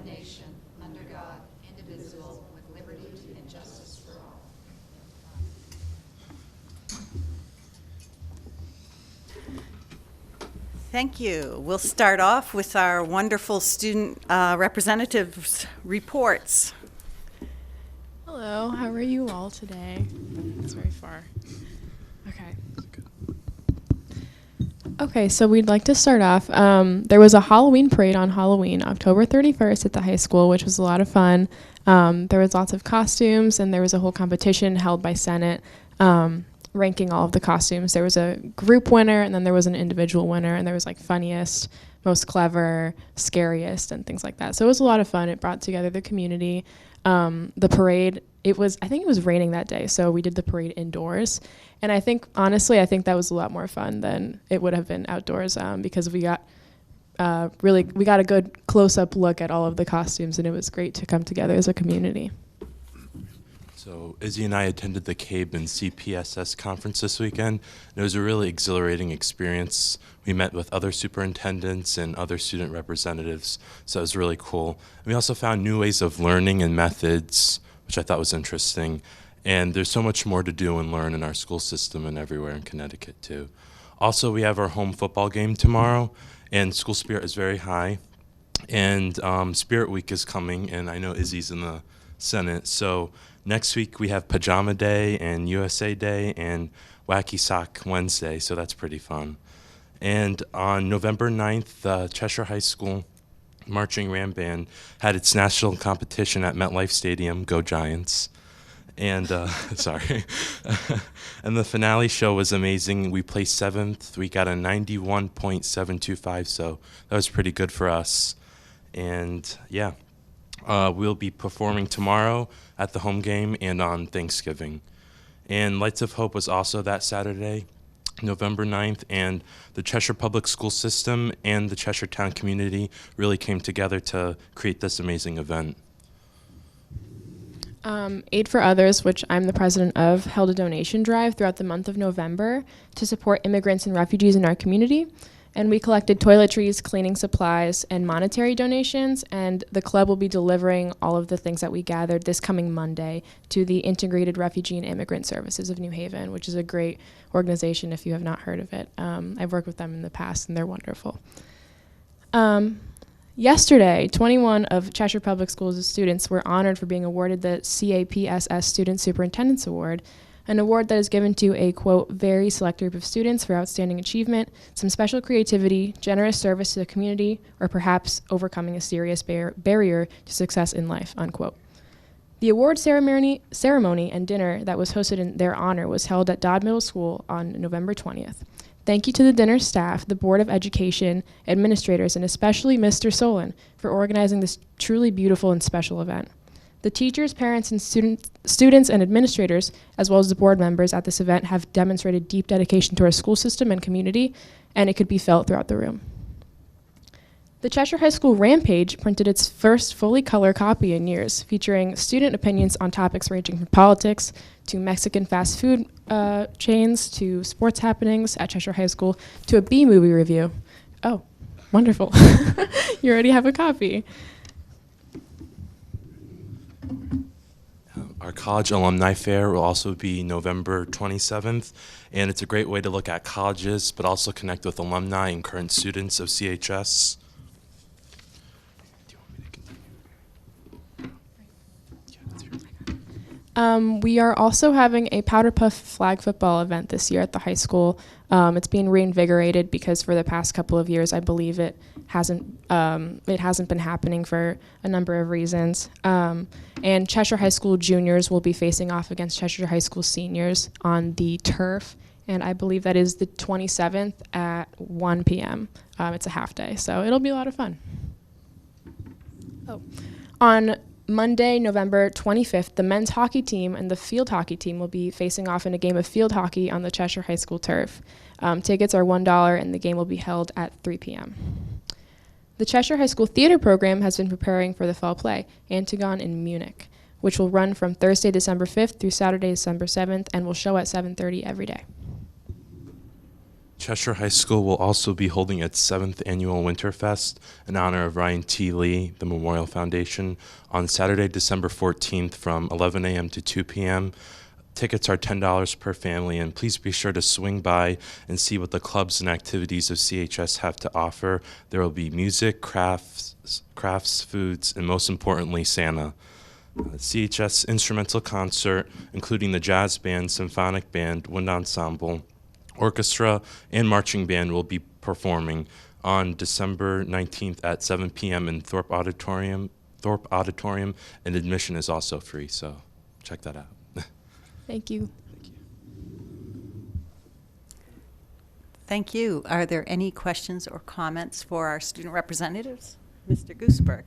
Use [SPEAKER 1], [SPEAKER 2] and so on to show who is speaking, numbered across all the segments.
[SPEAKER 1] one nation, under God, indivisible, with liberty and justice for all.
[SPEAKER 2] Thank you. We'll start off with our wonderful student representatives' reports.
[SPEAKER 3] Hello, how are you all today? It's very far. Okay, so we'd like to start off. There was a Halloween parade on Halloween, October 31st at the high school, which was a lot of fun. There was lots of costumes, and there was a whole competition held by Senate ranking all of the costumes. There was a group winner, and then there was an individual winner, and there was like funniest, most clever, scariest, and things like that. So it was a lot of fun. It brought together the community. The parade, I think it was raining that day, so we did the parade indoors. And I think, honestly, that was a lot more fun than it would have been outdoors because we got a good close-up look at all of the costumes, and it was great to come together as a community.
[SPEAKER 4] So Izzy and I attended the CABE and CPSS conference this weekend. It was a really exhilarating experience. We met with other superintendents and other student representatives, so it was really cool. We also found new ways of learning and methods, which I thought was interesting. And there's so much more to do and learn in our school system and everywhere in Connecticut, too. Also, we have our home football game tomorrow, and school spirit is very high. And Spirit Week is coming, and I know Izzy's in the Senate. So next week we have Pajama Day and USA Day and Wacky Sock Wednesday, so that's pretty fun. And on November 9th, the Cheshire High School Marching Ram Band had its national competition at MetLife Stadium, Go Giants. And sorry. And the finale show was amazing. We placed 7th. We got a 91.725, so that was pretty good for us. And yeah, we'll be performing tomorrow at the home game and on Thanksgiving. And Lights of Hope was also that Saturday, November 9th, and the Cheshire Public School System and the Cheshire Town community really came together to create this amazing event.
[SPEAKER 3] Aid for Others, which I'm the president of, held a donation drive throughout the month of November to support immigrants and refugees in our community. And we collected toiletries, cleaning supplies, and monetary donations. And the club will be delivering all of the things that we gathered this coming Monday to the Integrated Refugee and Immigrant Services of New Haven, which is a great organization if you have not heard of it. I've worked with them in the past, and they're wonderful. Yesterday, 21 of Cheshire Public Schools' students were honored for being awarded the CAPSS Student Superintendent's Award, an award that is given to a, quote, very select group of students for outstanding achievement, some special creativity, generous service to the community, or perhaps overcoming a serious barrier to success in life, unquote. The award ceremony and dinner that was hosted in their honor was held at Dodd Middle School on November 20th. Thank you to the dinner staff, the Board of Education, administrators, and especially Mr. Solon for organizing this truly beautiful and special event. The teachers, parents, and students and administrators, as well as the board members at this event, have demonstrated deep dedication to our school system and community, and it could be felt throughout the room. The Cheshire High School Rampage printed its first fully color copy in years, featuring student opinions on topics ranging from politics to Mexican fast food chains to sports happenings at Cheshire High School to a B-movie review. Oh, wonderful. You already have a copy.
[SPEAKER 4] Our college alumni fair will also be November 27th, and it's a great way to look at colleges, but also connect with alumni and current students of CHS. Do you want me to continue? Yeah, that's your...
[SPEAKER 3] We are also having a Powder Puff flag football event this year at the high school. It's being reinvigorated because for the past couple of years, I believe it hasn't been happening for a number of reasons. And Cheshire High School juniors will be facing off against Cheshire High School seniors on the turf, and I believe that is the 27th at 1 p.m. It's a half day, so it'll be a lot of fun. On Monday, November 25th, the men's hockey team and the field hockey team will be facing off in a game of field hockey on the Cheshire High School turf. Tickets are $1, and the game will be held at 3 p.m. The Cheshire High School theater program has been preparing for the fall play, Antigone in Munich, which will run from Thursday, December 5th through Saturday, December 7th, and will show at 7:30 every day.
[SPEAKER 4] Cheshire High School will also be holding its 7th annual Winterfest in honor of Ryan T. Lee, the Memorial Foundation, on Saturday, December 14th from 11 a.m. to 2 p.m. Tickets are $10 per family, and please be sure to swing by and see what the clubs and activities of CHS have to offer. There will be music, crafts, foods, and most importantly, Santa. CHS instrumental concert, including the jazz band, symphonic band, wind ensemble, orchestra, and marching band will be performing on December 19th at 7 p.m. in Thorpe Auditorium, and admission is also free, so check that out.
[SPEAKER 3] Thank you.
[SPEAKER 2] Thank you. Are there any questions or comments for our student representatives? Mr. Gooseberg.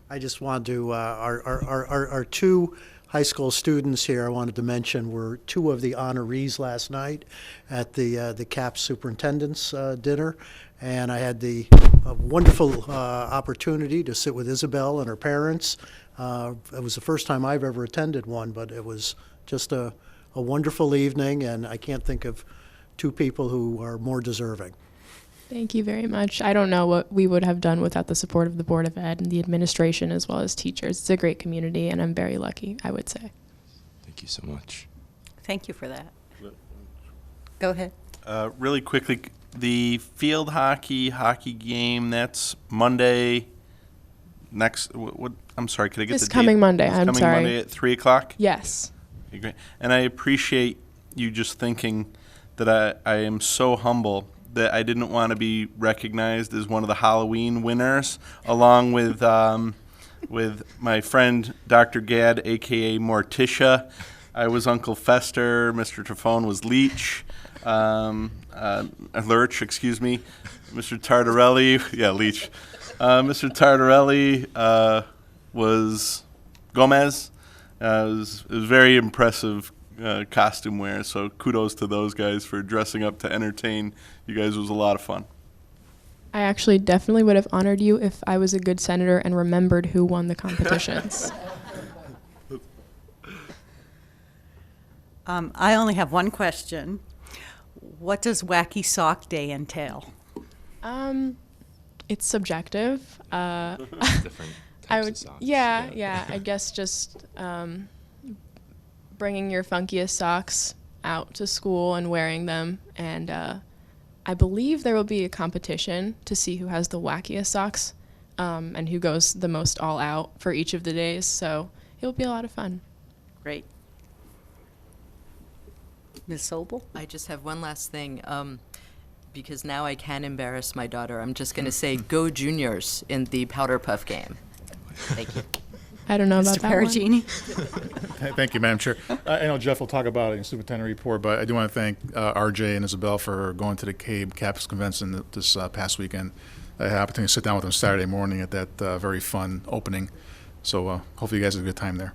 [SPEAKER 5] I just wanted to, our two high school students here, I wanted to mention, were two of the honorees last night at the CAP Superintendent's dinner. And I had the wonderful opportunity to sit with Isabel and her parents. It was the first time I've ever attended one, but it was just a wonderful evening, and I can't think of two people who are more deserving.
[SPEAKER 3] Thank you very much. I don't know what we would have done without the support of the Board of Ed and the administration as well as teachers. It's a great community, and I'm very lucky, I would say.
[SPEAKER 4] Thank you so much.
[SPEAKER 2] Thank you for that. Go ahead.
[SPEAKER 6] Really quickly, the field hockey game, that's Monday next, what I'm sorry, could I get
[SPEAKER 3] This
[SPEAKER 6] the date?
[SPEAKER 3] coming Monday,
[SPEAKER 6] This
[SPEAKER 3] I'm
[SPEAKER 6] coming
[SPEAKER 3] sorry.
[SPEAKER 6] Monday at 3 o'clock?
[SPEAKER 3] Yes.
[SPEAKER 6] Okay, great. And I appreciate you just thinking that I am so humble that I didn't want to be recognized as one of the Halloween winners, along with my friend Dr. Gadd, a.k.a. Morticia. I was Uncle Fester. Mr. Trafone was Leech. Lurch, excuse me. Mr. Tartarelli, yeah, Leech. Mr. Tartarelli was Gomez. It was very impressive costume wear, so kudos to those guys for dressing up to entertain you guys. It was a lot of fun.
[SPEAKER 3] I actually definitely would have honored you if I was a good senator and remembered who won the competitions.
[SPEAKER 2] I only have one question. What does Wacky Sock Day entail?
[SPEAKER 3] It's subjective.
[SPEAKER 4] Different
[SPEAKER 3] I
[SPEAKER 4] types
[SPEAKER 3] would,
[SPEAKER 4] of socks.
[SPEAKER 3] yeah. I guess just bringing your funkiest socks out to school and wearing them, and I believe there will be a competition to see who has the wackiest socks, and who goes the most all out for each of the days. So it'll be a lot of fun.
[SPEAKER 2] Great. Ms. Sobel?
[SPEAKER 7] I just have one last thing, because now I can embarrass my daughter. I'm just going to say, go Juniors in the Powder Puff game. Thank you.
[SPEAKER 3] I don't know
[SPEAKER 2] Mr.
[SPEAKER 3] about that one.
[SPEAKER 2] Perugini?
[SPEAKER 8] Thank you, Madam Chair. I know Jeff will talk about it in the superintendent report, but I do want to thank RJ and Isabel for going to the CABE Campus Convention this past weekend. I had the opportunity to sit down with them Saturday morning at that very fun opening. So hopefully you guys have a good time there.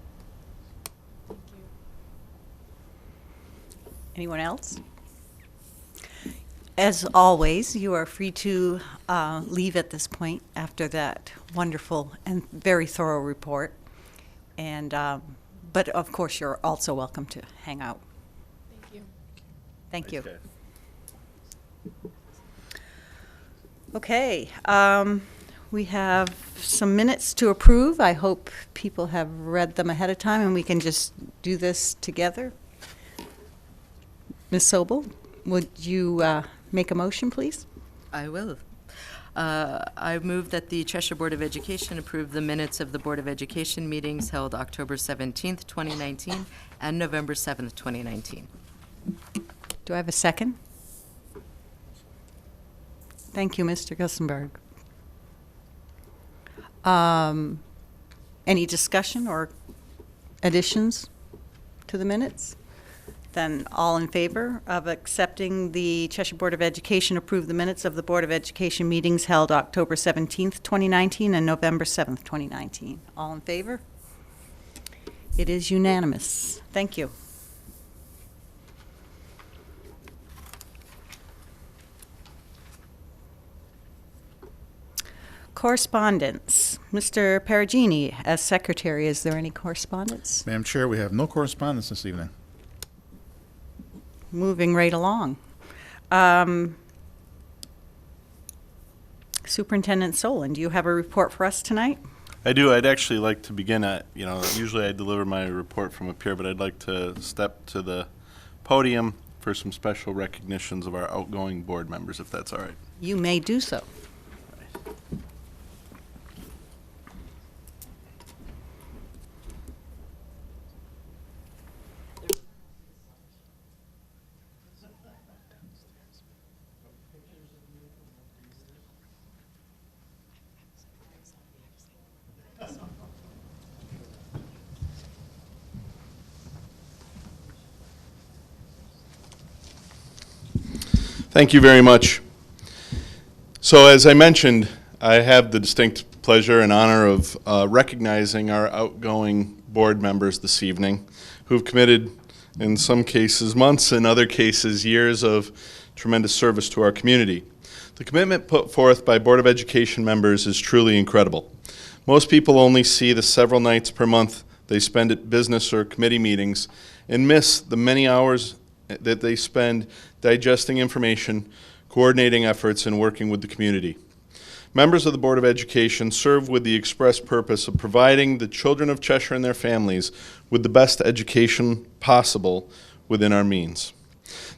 [SPEAKER 2] Anyone else? As always, you are free to leave at this point after that wonderful and very thorough report. And, but of course, you're also welcome to hang out.
[SPEAKER 3] Thank you.
[SPEAKER 2] Thank you.
[SPEAKER 6] Okay.
[SPEAKER 2] Okay, we have some minutes to approve. I hope people have read them ahead of time and we can just do this together. Ms. Sobel, would you make a motion, please?
[SPEAKER 7] I will. I move that the Cheshire Board of Education approve the minutes of the Board of Education meetings held October 17th, 2019, and November 7th, 2019.
[SPEAKER 2] Do I have a second? Thank you, Mr. Gussenberg. Any discussion or additions to the minutes? Then all in favor of accepting the Cheshire Board of Education approve the minutes of the Board of Education meetings held October 17th, 2019 and November 7th, 2019. All in favor? It is unanimous. Thank you. Correspondence. Mr. Perugini, as secretary, is there any correspondence?
[SPEAKER 8] Madam Chair, we have no correspondence this evening.
[SPEAKER 2] Moving right along. Superintendent Solon, do you have a report for us tonight?
[SPEAKER 6] I do. I'd actually like to begin at, usually I deliver my report from up here, but I'd like to step to the podium for some special recognitions of our outgoing board members, if that's all right.
[SPEAKER 2] You may do so.
[SPEAKER 6] Thank you very much. So as I mentioned, I have the distinct pleasure and honor of recognizing our outgoing board members this evening who've committed, in some cases, months, in other cases, years of tremendous service to our community. The commitment put forth by Board of Education members is truly incredible. Most people only see the several nights per month they spend at business or committee meetings and miss the many hours that they spend digesting information, coordinating efforts, and working with the community. Members of the Board of Education serve with the express purpose of providing the children of Cheshire and their families with the best education possible within our means.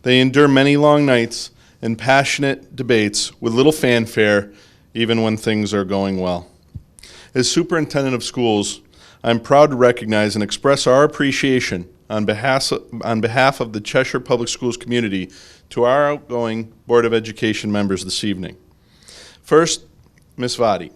[SPEAKER 6] They endure many long nights and passionate debates with little fanfare, even when things are going well. As Superintendent of Schools, I'm proud to recognize and express our appreciation on behalf of the Cheshire Public Schools community to our outgoing Board of Education members this evening. First, Ms. Vadi.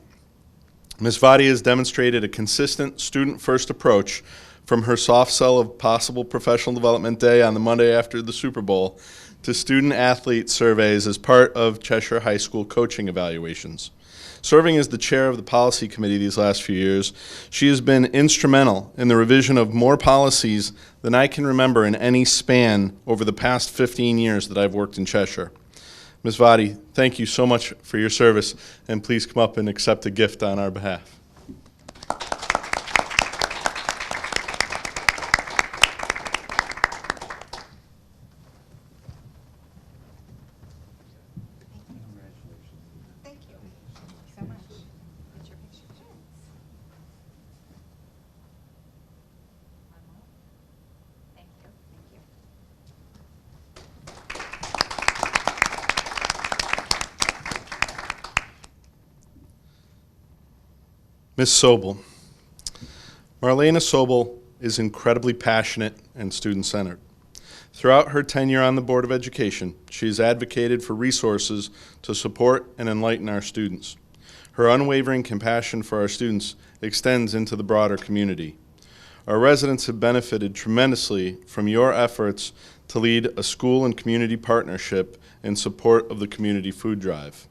[SPEAKER 6] Ms. Vadi has demonstrated a consistent student-first approach from her soft sell of possible professional development day on the Monday after the Super Bowl to student-athlete surveys as part of Cheshire High School coaching evaluations. Serving as the chair of the policy committee these last few years, she has been instrumental in the revision of more policies than I can remember in any span over the past 15 years that I've worked in Cheshire. Ms. Vadi, thank you so much for your service, and please come up and accept a gift on our behalf.
[SPEAKER 1] Thank you. Thank you so much. Get your picture. One more. Thank you. Thank you.
[SPEAKER 6] Ms. Sobel. Marlena Sobel is incredibly passionate and student-centered. Throughout her tenure on the Board of Education, she has advocated for resources to support and enlighten our students. Her unwavering compassion for our students extends into the broader community. Our residents have benefited tremendously from your efforts to lead a school and community partnership in support of the community food drive.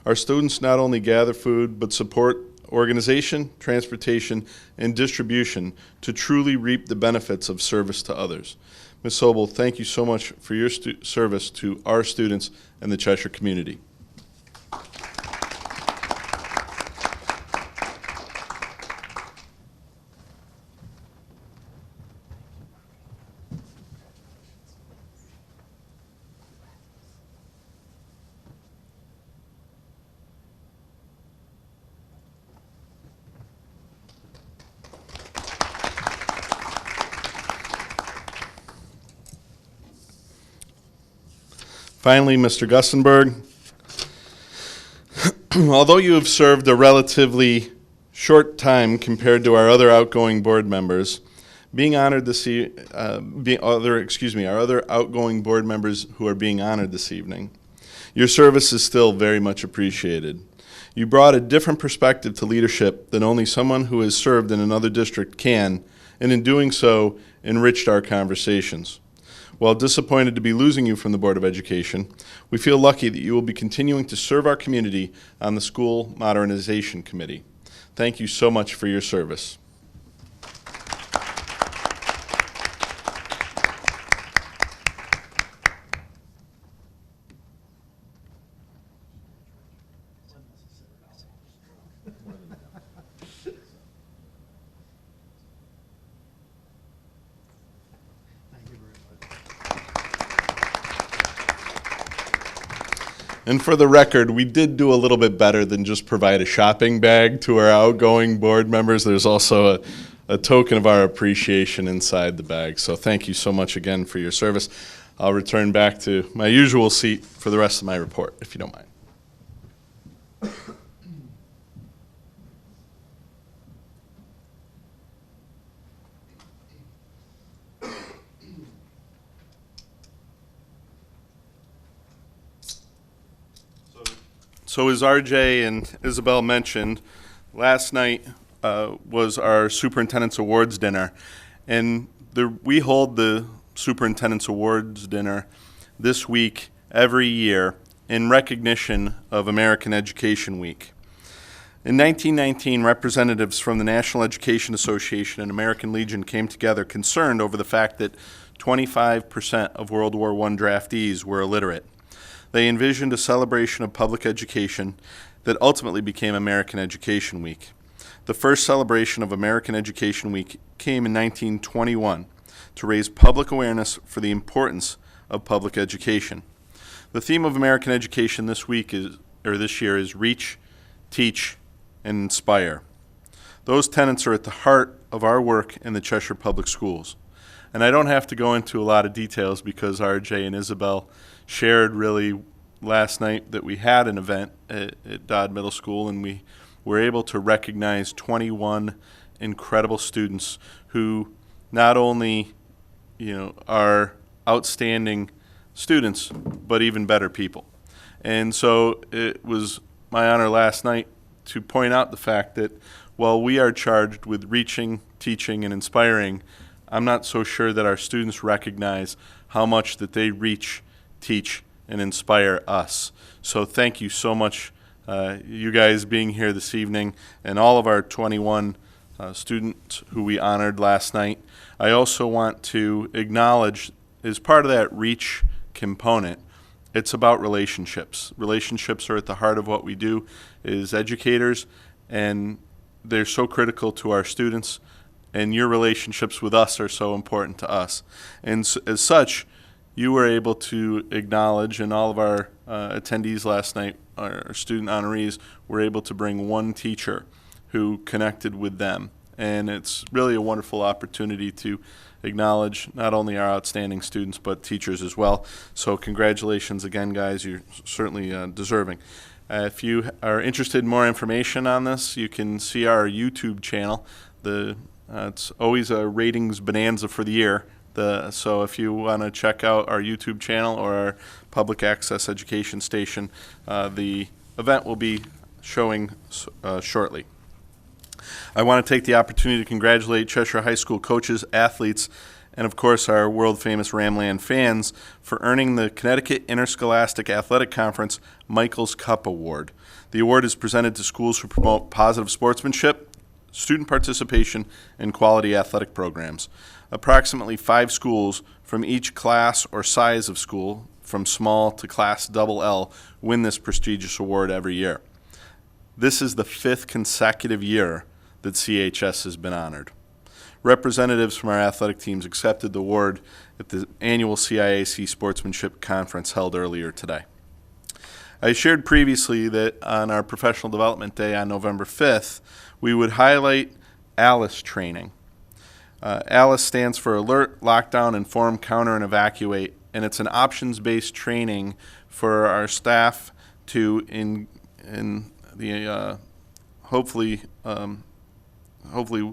[SPEAKER 6] Our students not only gather food, but support organization, transportation, and distribution to truly reap the benefits of service to others. Ms. Sobel, thank you so much for your service to our students and the Cheshire community. Finally, Mr. Gussenberg, although you have served a relatively short time compared to our other outgoing board members, our other outgoing board members who are being honored this evening, your service is still very much appreciated. You brought a different perspective to leadership than only someone who has served in another district can, and in doing so, enriched our conversations. While disappointed to be losing you from the Board of Education, we feel lucky that you will be continuing to serve our community on the School Modernization Committee. Thank you so much for your service. And for the record, we did do a little bit better than just provide a shopping bag to our outgoing board members. There's also a token of our appreciation inside the bag. So thank you so much again for your service. I'll return back to my usual seat for the rest of my report, if you don't mind. So as RJ and Isabel mentioned, last night was our Superintendent's Awards Dinner. And we hold the Superintendent's Awards Dinner this week every year in recognition of American Education Week. In 1919, representatives from the National Education Association and American Legion came together concerned over the fact that 25% of World War I draftees were illiterate. They envisioned a celebration of public education that ultimately became American Education Week. The first celebration of American Education Week came in 1921 to raise public awareness for the importance of public education. The theme of American education this year is reach, teach, and inspire. Those tenets are at the heart of our work in the Cheshire Public Schools. And I don't have to go into a lot of details because RJ and Isabel shared really last night that we had an event at Dodd Middle School, and we were able to recognize 21 incredible students who not only are outstanding students, but even better people. And so it was my honor last night to point out the fact that while we are charged with reaching, teaching, and inspiring, I'm not so sure that our students recognize how much that they reach, teach, and inspire us. So thank you so much, you guys being here this evening, and all of our 21 students who we honored last night. I also want to acknowledge, as part of that reach component, it's about relationships. Relationships are at the heart of what we do as educators, and they're so critical to our students, and your relationships with us are so important to us. And as such, you were able to acknowledge, and all of our attendees last night, our student honorees, were able to bring one teacher who connected with them. And it's really a wonderful opportunity to acknowledge not only our outstanding students, but teachers as well. So congratulations again, guys. You're certainly deserving. If you are interested in more information on this, you can see our YouTube channel. It's always a ratings bonanza for the year. So if you want to check out our YouTube channel or our public access education station, the event will be showing shortly. I want to take the opportunity to congratulate Cheshire High School coaches, athletes, and of course our world-famous Ramland fans for earning the Connecticut Interscholastic Athletic Conference Michaels Cup Award. The award is presented to schools who promote positive sportsmanship, student participation, and quality athletic programs. Approximately 5 schools from each class or size of school, from small to class LL, win this prestigious award every year. This is the 5th consecutive year that CHS has been honored. Representatives from our athletic teams accepted the award at the annual CIAC Sportsmanship Conference held earlier today. I shared previously that on our Professional Development Day on November 5th, we would highlight ALICE training. ALICE stands for Alert, Lockdown, Inform, Counter, and Evacuate, and it's an options-based training for our staff to, hopefully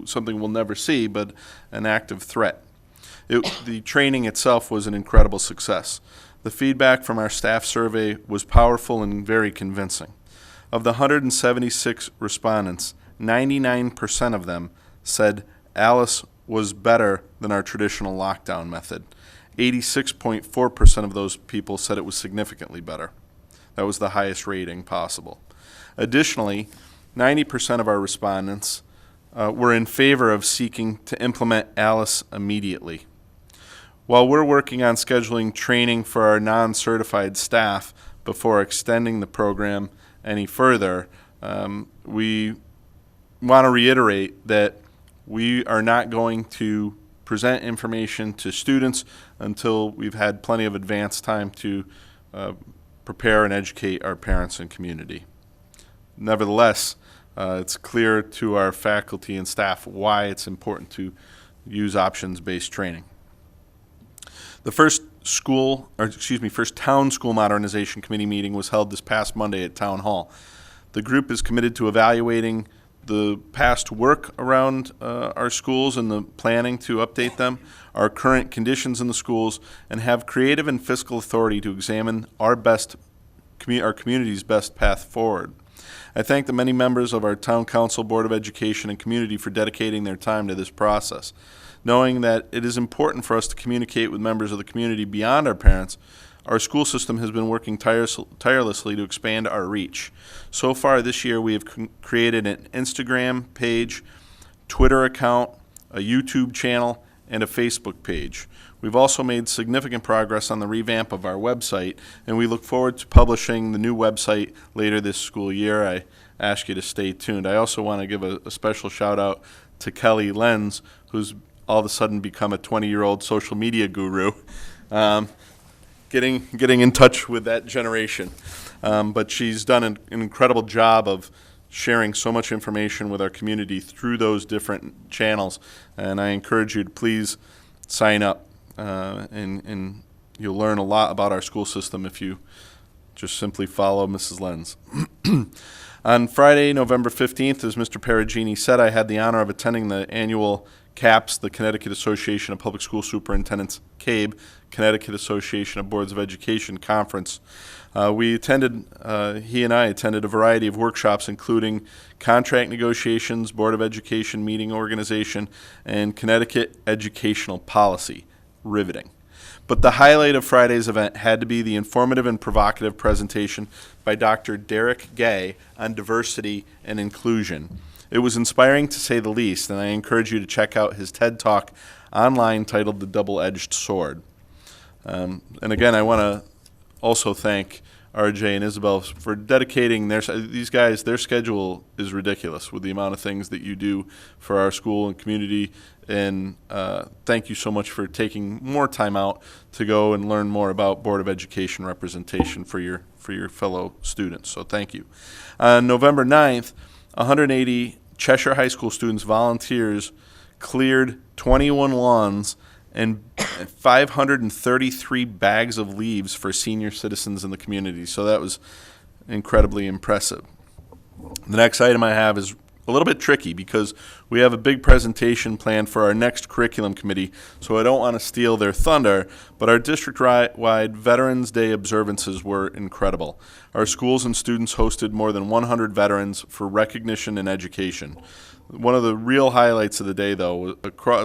[SPEAKER 6] something we'll never see, but an active threat. The training itself was an incredible success. The feedback from our staff survey was powerful and very convincing. Of the 176 respondents, 99% of them said ALICE was better than our traditional lockdown method. 86.4% of those people said it was significantly better. That was the highest rating possible. Additionally, 90% of our respondents were in favor of seeking to implement ALICE immediately. While we're working on scheduling training for our non-certified staff before extending the program any further, we want to reiterate that we are not going to present information to students until we've had plenty of advance time to prepare and educate our parents and community. Nevertheless, it's clear to our faculty and staff why it's important to use options-based training. The first town school modernization committee meeting was held this past Monday at Town Hall. The group is committed to evaluating the past work around our schools and the planning to update them, our current conditions in the schools, and have creative and fiscal authority to examine our community's best path forward. I thank the many members of our Town Council, Board of Education, and community for dedicating their time to this process. Knowing that it is important for us to communicate with members of the community beyond our parents, our school system has been working tirelessly to expand our reach. So far this year, we have created an Instagram page, Twitter account, a YouTube channel, and a Facebook page. We've also made significant progress on the revamp of our website, and we look forward to publishing the new website later this school year. I ask you to stay tuned. I also want to give a special shout out to Kelly Lenz, who's all of a sudden become a 20-year-old social media guru. Getting in touch with that generation. But she's done an incredible job of sharing so much information with our community through those different channels. And I encourage you to please sign up, and you'll learn a lot about our school system if you just simply follow Mrs. Lenz. On Friday, November 15th, as Mr. Perugini said, I had the honor of attending the annual CAPS, the Connecticut Association of Public School Superintendents, CABE, Connecticut Association of Boards of Education Conference. He and I attended a variety of workshops, including contract negotiations, Board of Education meeting organization, and Connecticut educational policy. Riveting. But the highlight of Friday's event had to be the informative and provocative presentation by Dr. Derek Gay on diversity and inclusion. It was inspiring to say the least, and I encourage you to check out his TED Talk online titled The Double-Edged Sword. And again, I want to also thank RJ and Isabel for dedicating these guys. Their schedule is ridiculous with the amount of things that you do for our school and community. And thank you so much for taking more time out to go and learn more about Board of Education representation for your fellow students. So thank you. On November 9th, 180 Cheshire High School students, volunteers, cleared 21 lawns and 533 bags of leaves for senior citizens in the community. So that was incredibly impressive. The next item I have is a little bit tricky because we have a big presentation planned for our next curriculum committee, so I don't want to steal their thunder, but our district-wide Veterans Day observances were incredible. Our schools and students hosted more than 100 veterans for recognition and education. One of the real highlights of the day, though,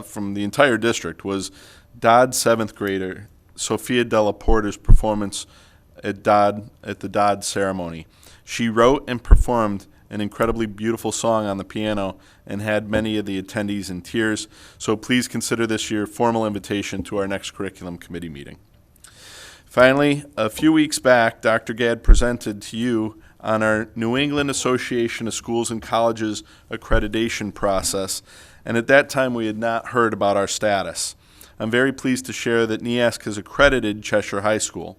[SPEAKER 6] from the entire district, was Dodd 7th grader Sophia Della Porta's performance at the Dodd ceremony. She wrote and performed an incredibly beautiful song on the piano and had many of the attendees in tears. So please consider this your formal invitation to our next curriculum committee meeting. Finally, a few weeks back, Dr. Gadd presented to you on our New England Association of Schools and Colleges accreditation process, and at that time we had not heard about our status. I'm very pleased to share that NEASC has accredited Cheshire High School.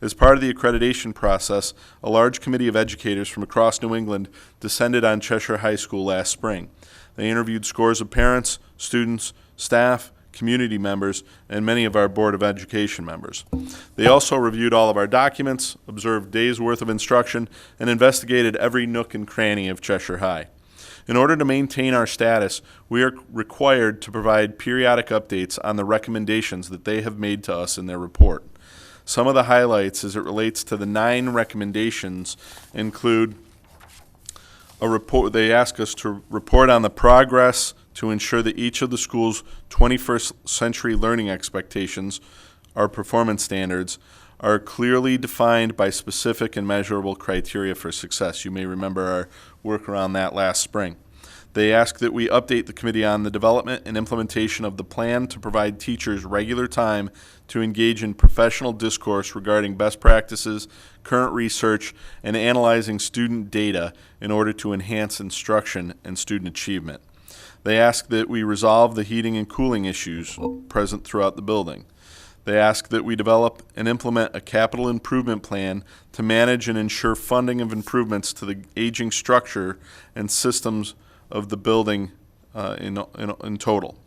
[SPEAKER 6] As part of the accreditation process, a large committee of educators from across New England descended on Cheshire High School last spring. They interviewed scores of parents, students, staff, community members, and many of our Board of Education members. They also reviewed all of our documents, observed days' worth of instruction, and investigated every nook and cranny of Cheshire High. In order to maintain our status, we are required to provide periodic updates on the recommendations that they have made to us in their report. Some of the highlights as it relates to the 9 recommendations include a report. They ask us to report on the progress to ensure that each of the school's 21st century learning expectations, our performance standards, are clearly defined by specific and measurable criteria for success. You may remember our work around that last spring. They ask that we update the committee on the development and implementation of the plan to provide teachers regular time to engage in professional discourse regarding best practices, current research, and analyzing student data in order to enhance instruction and student achievement. They ask that we resolve the heating and cooling issues present throughout the building. They ask that we develop and implement a capital improvement plan to manage and ensure funding of improvements to the aging structure and systems of the building in total.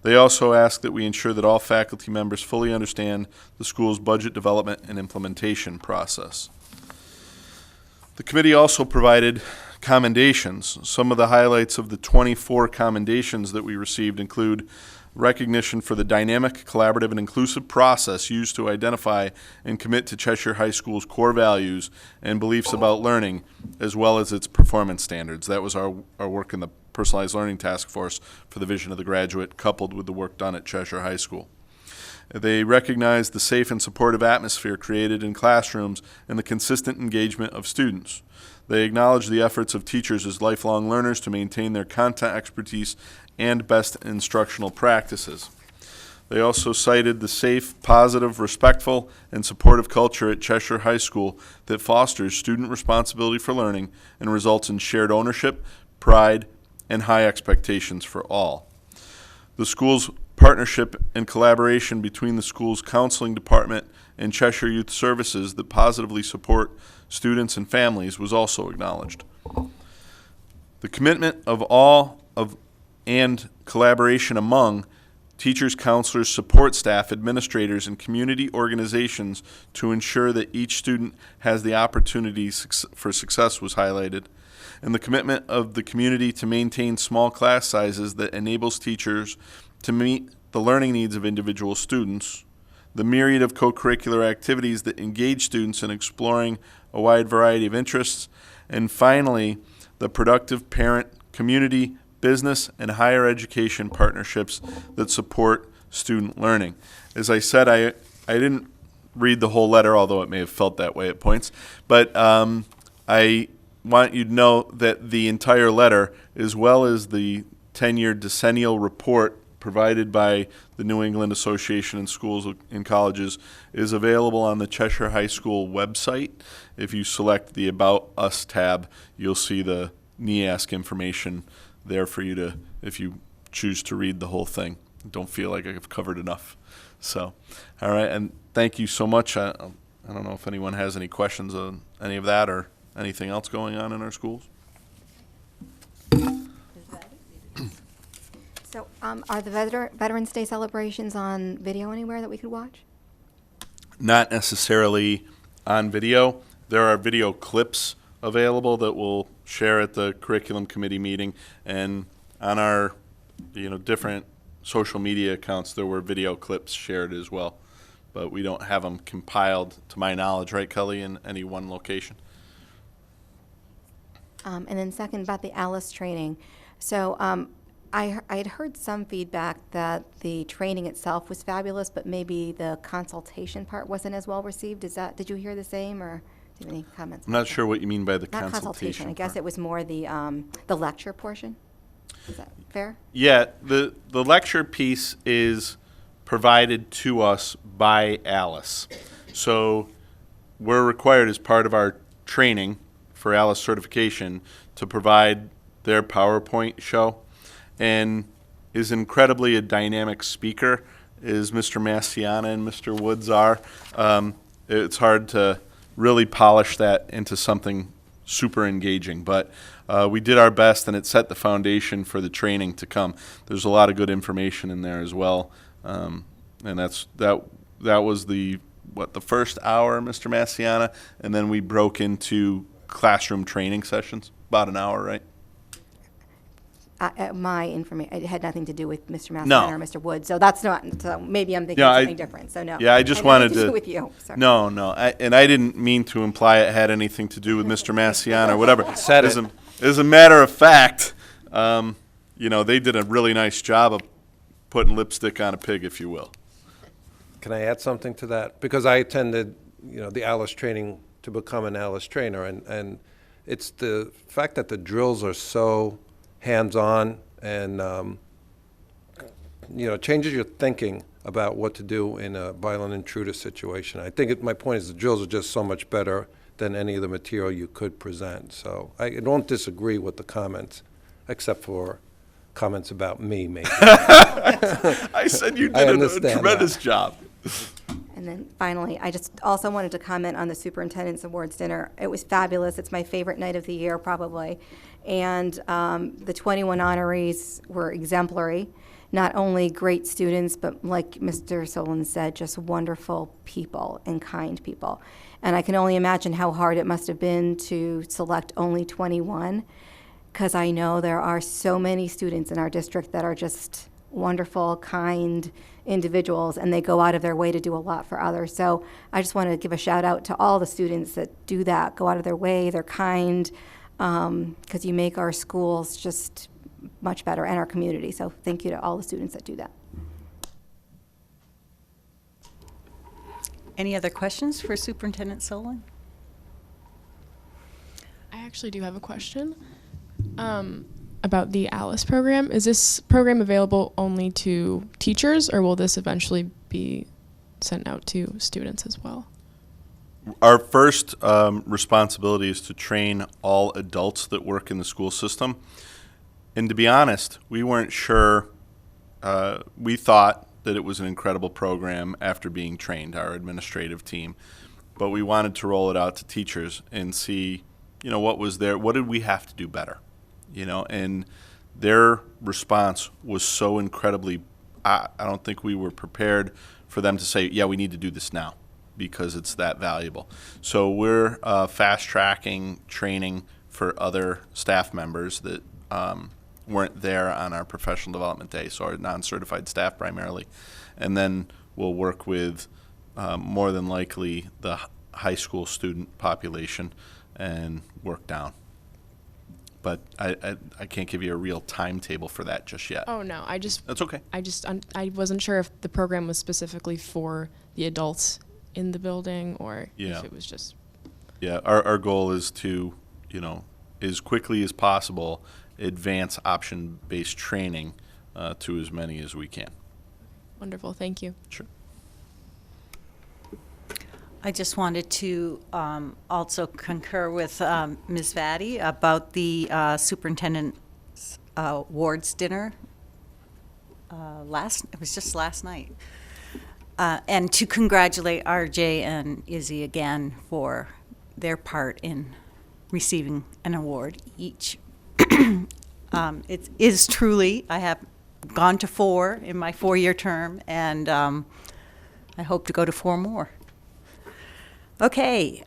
[SPEAKER 6] They also ask that we ensure that all faculty members fully understand the school's budget development and implementation process. The committee also provided commendations. Some of the highlights of the 24 commendations that we received include recognition for the dynamic, collaborative, and inclusive process used to identify and commit to Cheshire High School's core values and beliefs about learning, as well as its performance standards. That was our work in the Personalized Learning Task Force for the vision of the graduate, coupled with the work done at Cheshire High School. They recognized the safe and supportive atmosphere created in classrooms and the consistent engagement of students. They acknowledged the efforts of teachers as lifelong learners to maintain their content expertise and best instructional practices. They also cited the safe, positive, respectful, and supportive culture at Cheshire High School that fosters student responsibility for learning and results in shared ownership, pride, and high expectations for all. The school's partnership and collaboration between the school's counseling department and Cheshire Youth Services that positively support students and families was also acknowledged. The commitment of all of and collaboration among teachers, counselors, support staff, administrators, and community organizations to ensure that each student has the opportunities for success was highlighted. And the commitment of the community to maintain small class sizes that enables teachers to meet the learning needs of individual students, the myriad of co-curricular activities that engage students in exploring a wide variety of interests, and finally, the productive parent, community, business, and higher education partnerships that support student learning. As I said, I didn't read the whole letter, although it may have felt that way at points, but I want you to know that the entire letter, as well as the 10-year decennial report provided by the New England Association of Schools and Colleges, is available on the Cheshire High School website. If you select the About Us tab, you'll see the NEASC information there for you to, if you choose to read the whole thing. Don't feel like I've covered enough. So, all right, and thank you so much. I don't know if anyone has any questions on any of that or anything else going on in our schools.
[SPEAKER 9] So are the Veterans Day celebrations on video anywhere that we could watch?
[SPEAKER 6] Not necessarily on video. There are video clips available that we'll share at the curriculum committee meeting, and on our different social media accounts there were video clips shared as well, but we don't have them compiled to my knowledge, right, Kelly, in any one location.
[SPEAKER 9] And then second, about the ALICE training. So I had heard some feedback that the training itself was fabulous, but maybe the consultation part wasn't as well received. Did you hear the same, or do you have any comments?
[SPEAKER 6] I'm not sure what you mean by the
[SPEAKER 9] Not consultation. I guess it was more the lecture portion. Is that fair?
[SPEAKER 6] Yeah, the lecture piece is provided to us by ALICE. So we're required as part of our training for ALICE certification to provide their PowerPoint show, and is incredibly a dynamic speaker, as Mr. Massiana and Mr. Woods are. It's hard to really polish that into something super engaging, but we did our best, and it set the foundation for the training to come. There's a lot of good information in there as well, and that was the first hour, Mr. Massiana, and then we broke into classroom training sessions, about an hour, right?
[SPEAKER 9] My information, it had nothing to do with Mr. Massiana
[SPEAKER 6] No.
[SPEAKER 9] or Mr. Wood, so that's not, so maybe I'm thinking
[SPEAKER 6] Yeah,
[SPEAKER 9] something different, so no.
[SPEAKER 6] Yeah, I just
[SPEAKER 9] It had nothing
[SPEAKER 6] wanted to.
[SPEAKER 9] do with you, sorry.
[SPEAKER 6] No, and I didn't mean to imply it had anything to do with Mr. Massiana or whatever.
[SPEAKER 10] Said
[SPEAKER 6] as
[SPEAKER 10] it.
[SPEAKER 6] As a matter of fact, they did a really nice job of putting lipstick on a pig, if you will.
[SPEAKER 10] Can I add something to that? Because I attended, the ALICE training to become an ALICE trainer, and it's the fact that the drills are so hands-on and, changes your thinking about what to do in a violent intruder situation. I think my point is the drills are just so much better than any of the material you could present. So I don't disagree with the comments, except for comments about me, maybe.
[SPEAKER 6] I said you
[SPEAKER 10] I
[SPEAKER 6] did a
[SPEAKER 10] understand
[SPEAKER 6] tremendous
[SPEAKER 10] that.
[SPEAKER 6] job.
[SPEAKER 9] And then finally, I just also wanted to comment on the Superintendent's Awards Dinner. It was fabulous. It's my favorite night of the year, probably. And the 21 honorees were exemplary. Not only great students, but like Mr. Solon said, just wonderful people and kind people. And I can only imagine how hard it must have been to select only 21, because I know there are so many students in our district that are just wonderful, kind individuals, and they go out of their way to do a lot for others. So I just want to give a shout out to all the students that do that, go out of their way, they're kind, because you make our schools just much better and our community. So thank you to all the students that do that.
[SPEAKER 2] Any other questions for Superintendent Solon?
[SPEAKER 3] I actually do have a question about the ALICE program. Is this program available only to teachers, or will this eventually be sent out to students as well?
[SPEAKER 6] Our first responsibility is to train all adults that work in the school system. And to be honest, we weren't sure. We thought that it was an incredible program after being trained, our administrative team. But we wanted to roll it out to teachers and see, what was there, what did we have to do better? And their response was so incredibly, I don't think we were prepared for them to say, yeah, we need to do this now, because it's that valuable. So we're fast-tracking training for other staff members that weren't there on our professional development day, so our non-certified staff primarily. And then we'll work with more than likely the high school student population and work down. But I can't give you a real timetable for that just yet.
[SPEAKER 3] Oh, no,
[SPEAKER 6] That's okay.
[SPEAKER 3] I wasn't sure if the program was specifically for the adults in the building, or if it was just.
[SPEAKER 6] Yeah, our goal is to, as quickly as possible, advance option-based training to as many as we can.
[SPEAKER 3] Wonderful, thank you.
[SPEAKER 6] Sure.
[SPEAKER 2] I just wanted to also concur with Ms. Vatty about the Superintendent's Awards Dinner. It was just last night. And to congratulate RJ and Izzy again for their part in receiving an award each. It is truly, I have gone to 4 in my 4-year term, and I hope to go to 4 more. Okay.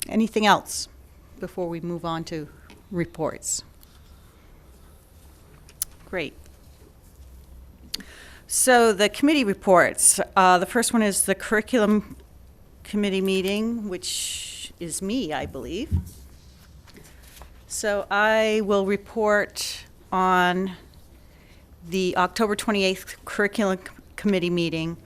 [SPEAKER 2] Anything else before we move on to reports? Great. So the committee reports. The first one is the curriculum committee meeting, which is me, I believe. So I will report on the October 28th curriculum committee meeting.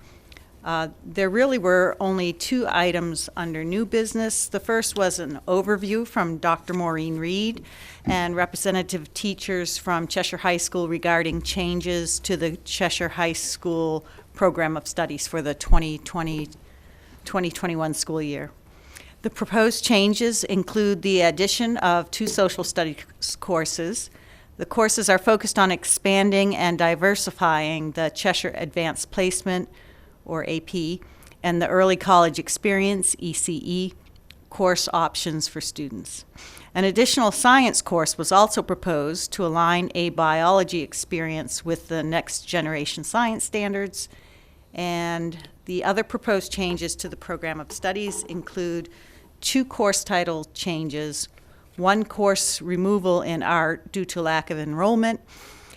[SPEAKER 2] There really were only 2 items under new business. The first was an overview from Dr. Maureen Reed and representative teachers from Cheshire High School regarding changes to the Cheshire High School program of studies for the 2020-2021 school year. The proposed changes include the addition of 2 social studies courses. The courses are focused on expanding and diversifying the Cheshire Advanced Placement, or AP, and the Early College Experience, ECE, course options for students. An additional science course was also proposed to align a biology experience with the next generation science standards, and the other proposed changes to the program of studies include 2 course title changes, 1 course removal in art due to lack of enrollment,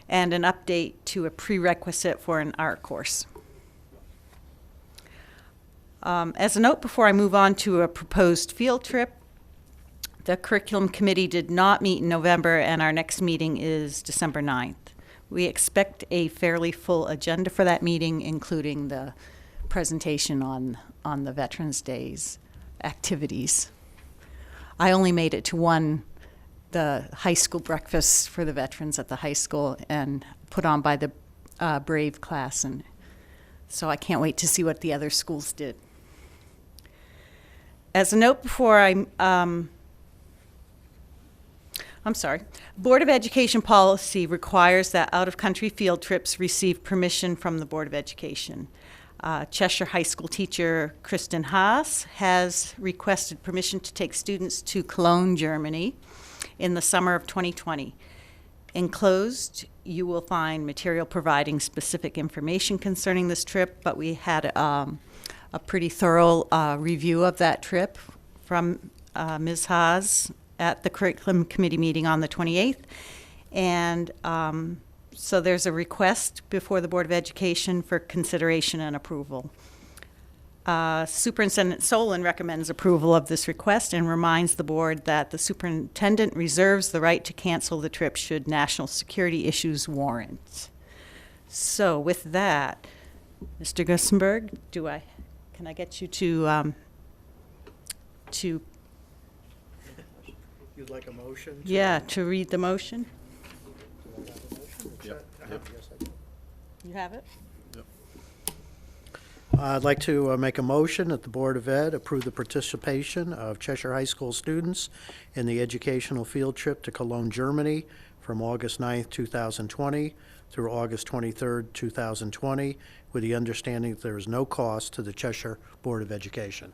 [SPEAKER 2] and an update to a prerequisite for an art course. As a note before I move on to a proposed field trip, the curriculum committee did not meet in November, and our next meeting is December 9th. We expect a fairly full agenda for that meeting, including the presentation on the Veterans Day's activities. I only made it to the high school breakfast for the veterans at the high school and put on by the Brave class, and so I can't wait to see what the other schools did. As a note before I'm sorry. Board of Education policy requires that out-of-country field trips receive permission from the Board of Education. Cheshire High School teacher Kristen Haas has requested permission to take students to Cologne, Germany in the summer of 2020. Enclosed, you will find material providing specific information concerning this trip, but we had a pretty thorough review of that trip from Ms. Haas at the Curriculum Committee meeting on the 28th. And so there's a request before the Board of Education for consideration and approval. Superintendent Solon recommends approval of this request and reminds the board that the superintendent reserves the right to cancel the trip should national security issues warrant. So with that, Mr. Gussenberg, can I get you to
[SPEAKER 5] You'd like a motion?
[SPEAKER 2] to read the motion?
[SPEAKER 5] Yep. Yes, I do.
[SPEAKER 2] You have it?
[SPEAKER 5] I'd like to make a motion that the Board of Ed approve the participation of Cheshire High School students in the educational field trip to Cologne, Germany from August 9th, 2020 through August 23rd, 2020, with the understanding that there is no cost to the Cheshire Board of Education.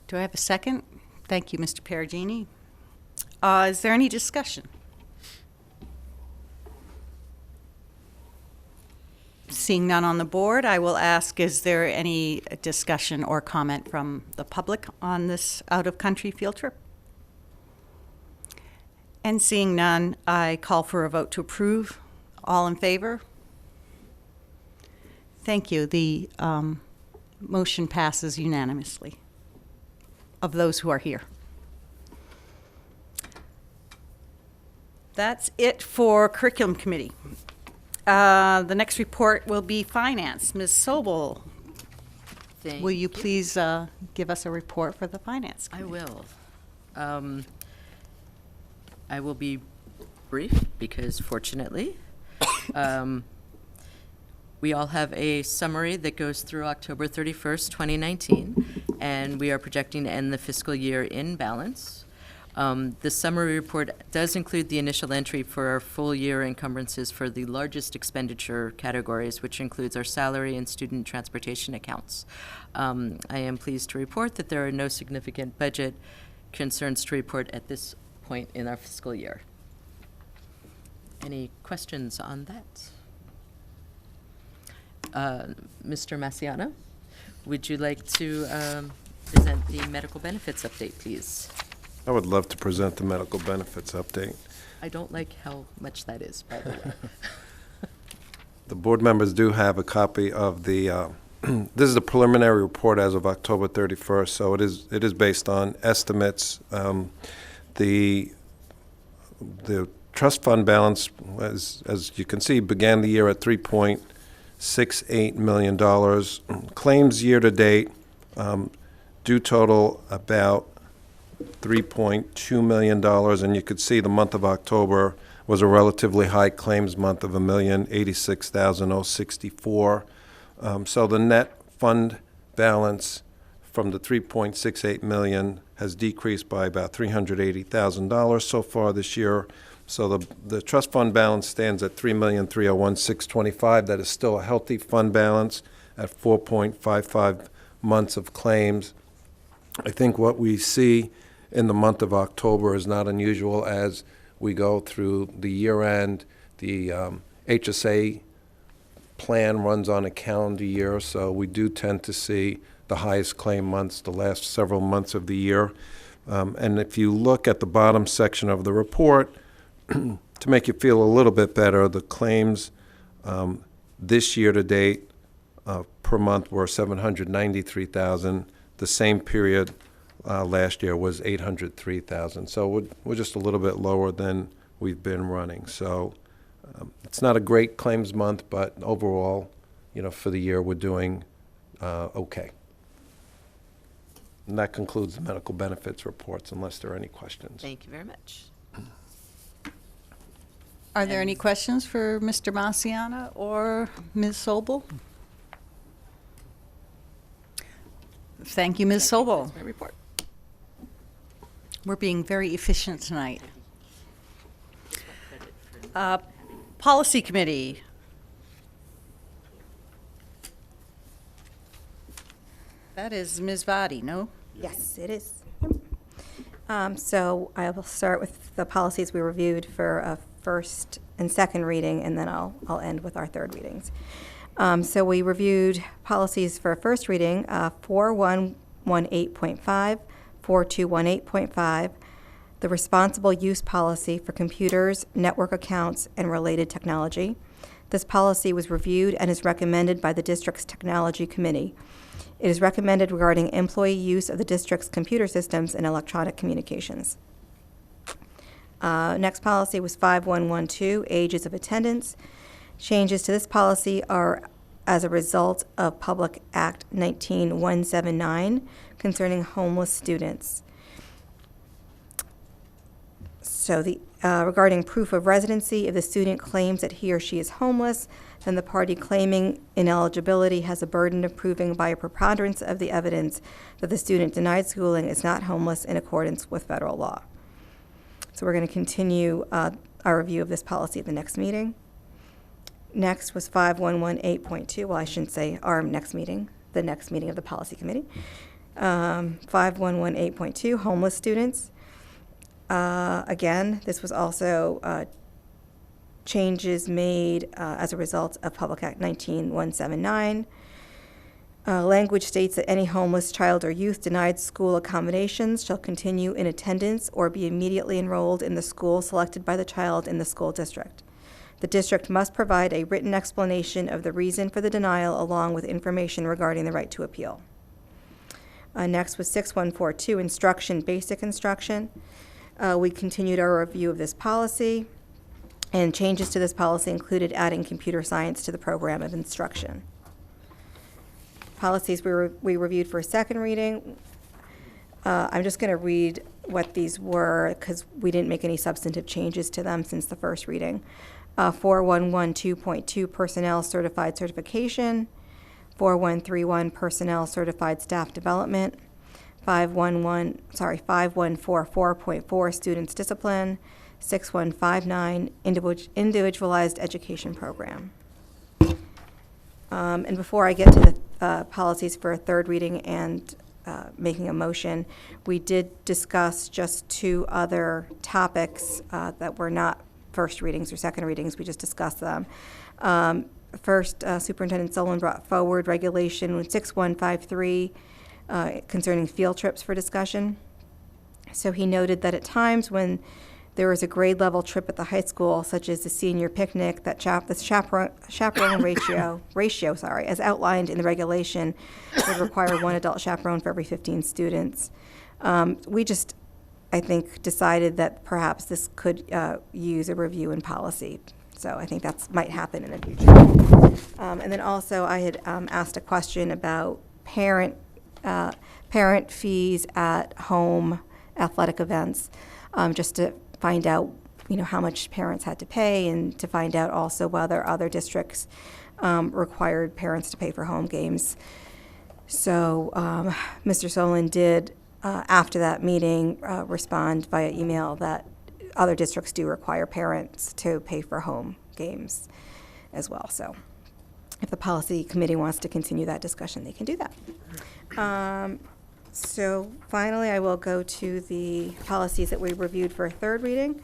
[SPEAKER 2] Do I have a second? Thank you, Mr. Perugini. Is there any discussion? Seeing none on the board, I will ask, is there any discussion or comment from the public on this out-of-country field trip? And seeing none, I call for a vote to approve. All in favor? Thank you. The motion passes unanimously of those who are here. That's it for Curriculum Committee. The next report will be Finance. Ms. Sobel, will you please give us a report for the Finance
[SPEAKER 7] I
[SPEAKER 2] Committee?
[SPEAKER 7] will. I will be brief because fortunately, we all have a summary that goes through October 31st, 2019, and we are projecting to end the fiscal year in balance. The summary report does include the initial entry for our full year encumbrances for the largest expenditure categories, which includes our salary and student transportation accounts. I am pleased to report that there are no significant budget concerns to report at this point in our fiscal year. Any questions on that? Mr. Massiano, would you like to present the medical benefits update, please?
[SPEAKER 10] I would love to present the medical benefits update.
[SPEAKER 7] I don't like how much that is, by the way.
[SPEAKER 10] The board members do have a copy of the, this is the preliminary report as of October 31st, so it is based on estimates. The trust fund balance, as you can see, began the year at $3.68 million. Claims year to date do total about $3.2 million, and you could see the month of October was a relatively high claims month of $1,086,064. So the net fund balance from the $3.68 million has decreased by about $380,000 so far this year. So the trust fund balance stands at $3,301,625. That is still a healthy fund balance at 4.55 months of claims. I think what we see in the month of October is not unusual as we go through the year end. The HSA plan runs on a calendar year, so we do tend to see the highest claim months the last several months of the year. And if you look at the bottom section of the report, to make you feel a little bit better, the claims this year to date per month were $793,000. The same period last year was $803,000. So we're just a little bit lower than we've been running. So it's not a great claims month, but overall, for the year, we're doing okay. And that concludes the medical benefits reports, unless there are any questions.
[SPEAKER 7] Thank you very much.
[SPEAKER 2] Are there any questions for Mr. Massiano or Ms. Sobel? Thank you, Ms. Sobel.
[SPEAKER 7] That's my report.
[SPEAKER 2] We're being very efficient tonight. Policy Committee. That is Ms. Vadi, no?
[SPEAKER 9] Yes, it is. So I will start with the policies we reviewed for a first and second reading, and then I'll end with our third readings. So we reviewed policies for a first reading, 4118.5, 4218.5, the responsible use policy for computers, network accounts, and related technology. This policy was reviewed and is recommended by the district's technology committee. It is recommended regarding employee use of the district's computer systems and electronic communications. Next policy was 5112, ages of attendance. Changes to this policy are as a result of Public Act 19179 concerning homeless students. So regarding proof of residency, if the student claims that he or she is homeless, then the party claiming ineligibility has a burden of proving by a preponderance of the evidence that the student denied schooling is not homeless in accordance with federal law. So we're going to continue our review of this policy at the next meeting. Next was 5118.2. Well, I shouldn't say our next meeting, the next meeting of the policy committee. 5118.2, homeless students. Again, this was also changes made as a result of Public Act 19179. Language states that any homeless child or youth denied school accommodations shall continue in attendance or be immediately enrolled in the school selected by the child in the school district. The district must provide a written explanation of the reason for the denial along with information regarding the right to appeal. Next was 6142, instruction, basic instruction. We continued our review of this policy, and changes to this policy included adding computer science to the program of instruction. Policies we reviewed for a second reading. I'm just going to read what these were because we didn't make any substantive changes to them since the first reading. 4112.2, personnel certified certification. 4131, personnel certified staff development. 5144.4, students discipline. 6159, individualized education program. And before I get to the policies for a third reading and making a motion, we did discuss just two other topics that were not first readings or second readings. We just discussed them. First, Superintendent Solon brought forward Regulation 6153 concerning field trips for discussion. So he noted that at times when there was a grade level trip at the high school, such as the senior picnic, that the chaperone ratio, as outlined in the regulation, would require one adult chaperone for every 15 students. We just, I think, decided that perhaps this could use a review in policy. So I think that might happen in the future. And then also I had asked a question about parent fees at home athletic events, just to find out, how much parents had to pay, and to find out also whether other districts required parents to pay for home games. So Mr. Solon did, after that meeting, respond via email that other districts do require parents to pay for home games as well. So if the policy committee wants to continue that discussion, they can do that. So finally, I will go to the policies that we reviewed for a third reading,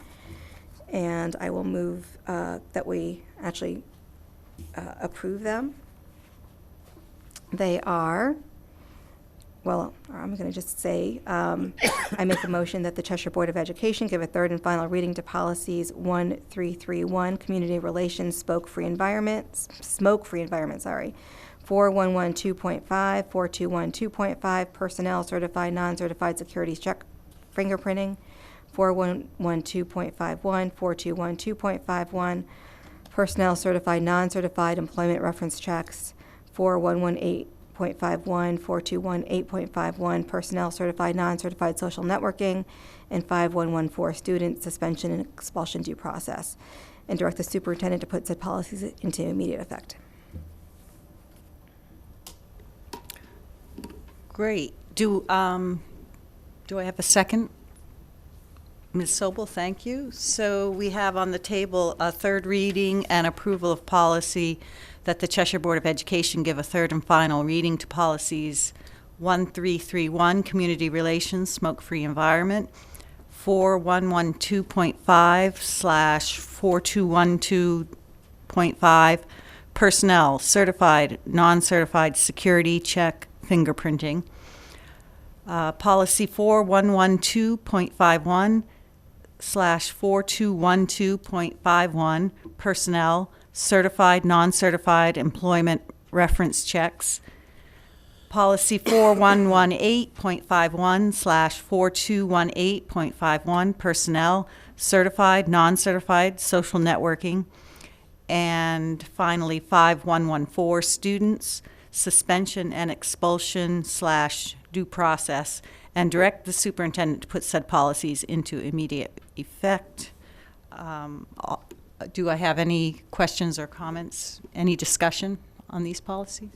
[SPEAKER 9] and I will move that we actually approve them. They are, well, I'm going to just say, I make a motion that the Cheshire Board of Education give a third and final reading to policies 1331, community relations, smoke-free environment, 4112.5, 4212.5, personnel certified, non-certified securities check fingerprinting, 4112.51, 4212.51, personnel certified, non-certified employment reference checks, 4118.51, 4218.51, personnel certified, non-certified social networking, and 5114, student suspension and expulsion due process, and direct the superintendent to put said policies into immediate effect.
[SPEAKER 2] Great. Do I have a second? Ms. Sobel, thank you. So we have on the table a third reading and approval of policy that the Cheshire Board of Education give a third and final reading to policies 1331, community relations, smoke-free environment, 4112.5/4212.5, personnel, certified, non-certified security check fingerprinting, policy 4112.51/4212.51, personnel, certified, non-certified employment reference checks. Policy 4118.51/4218.51, personnel, certified, non-certified social networking. And finally, 5114, students, suspension and expulsion / due process, and direct the superintendent to put said policies into immediate effect. Do I have any questions or comments, any discussion on these policies?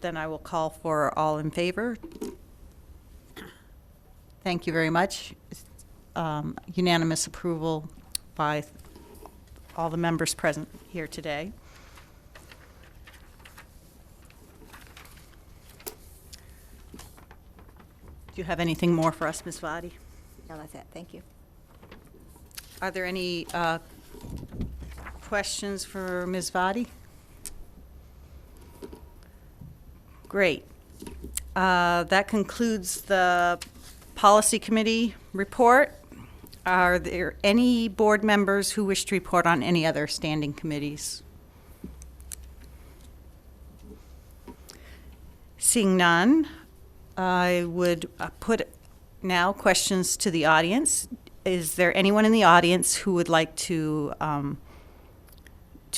[SPEAKER 2] Then I will call for all in favor. Thank you very much. Unanimous approval by all the members present here today. Do you have anything more for us, Ms. Vadi?
[SPEAKER 9] No, that's it. Thank you.
[SPEAKER 2] Are there any questions for Ms. Vadi? Great. That concludes the Policy Committee report. Are there any board members who wish to report on any other standing committees? Seeing none, I would put now questions to the audience. Is there anyone in the audience who would like to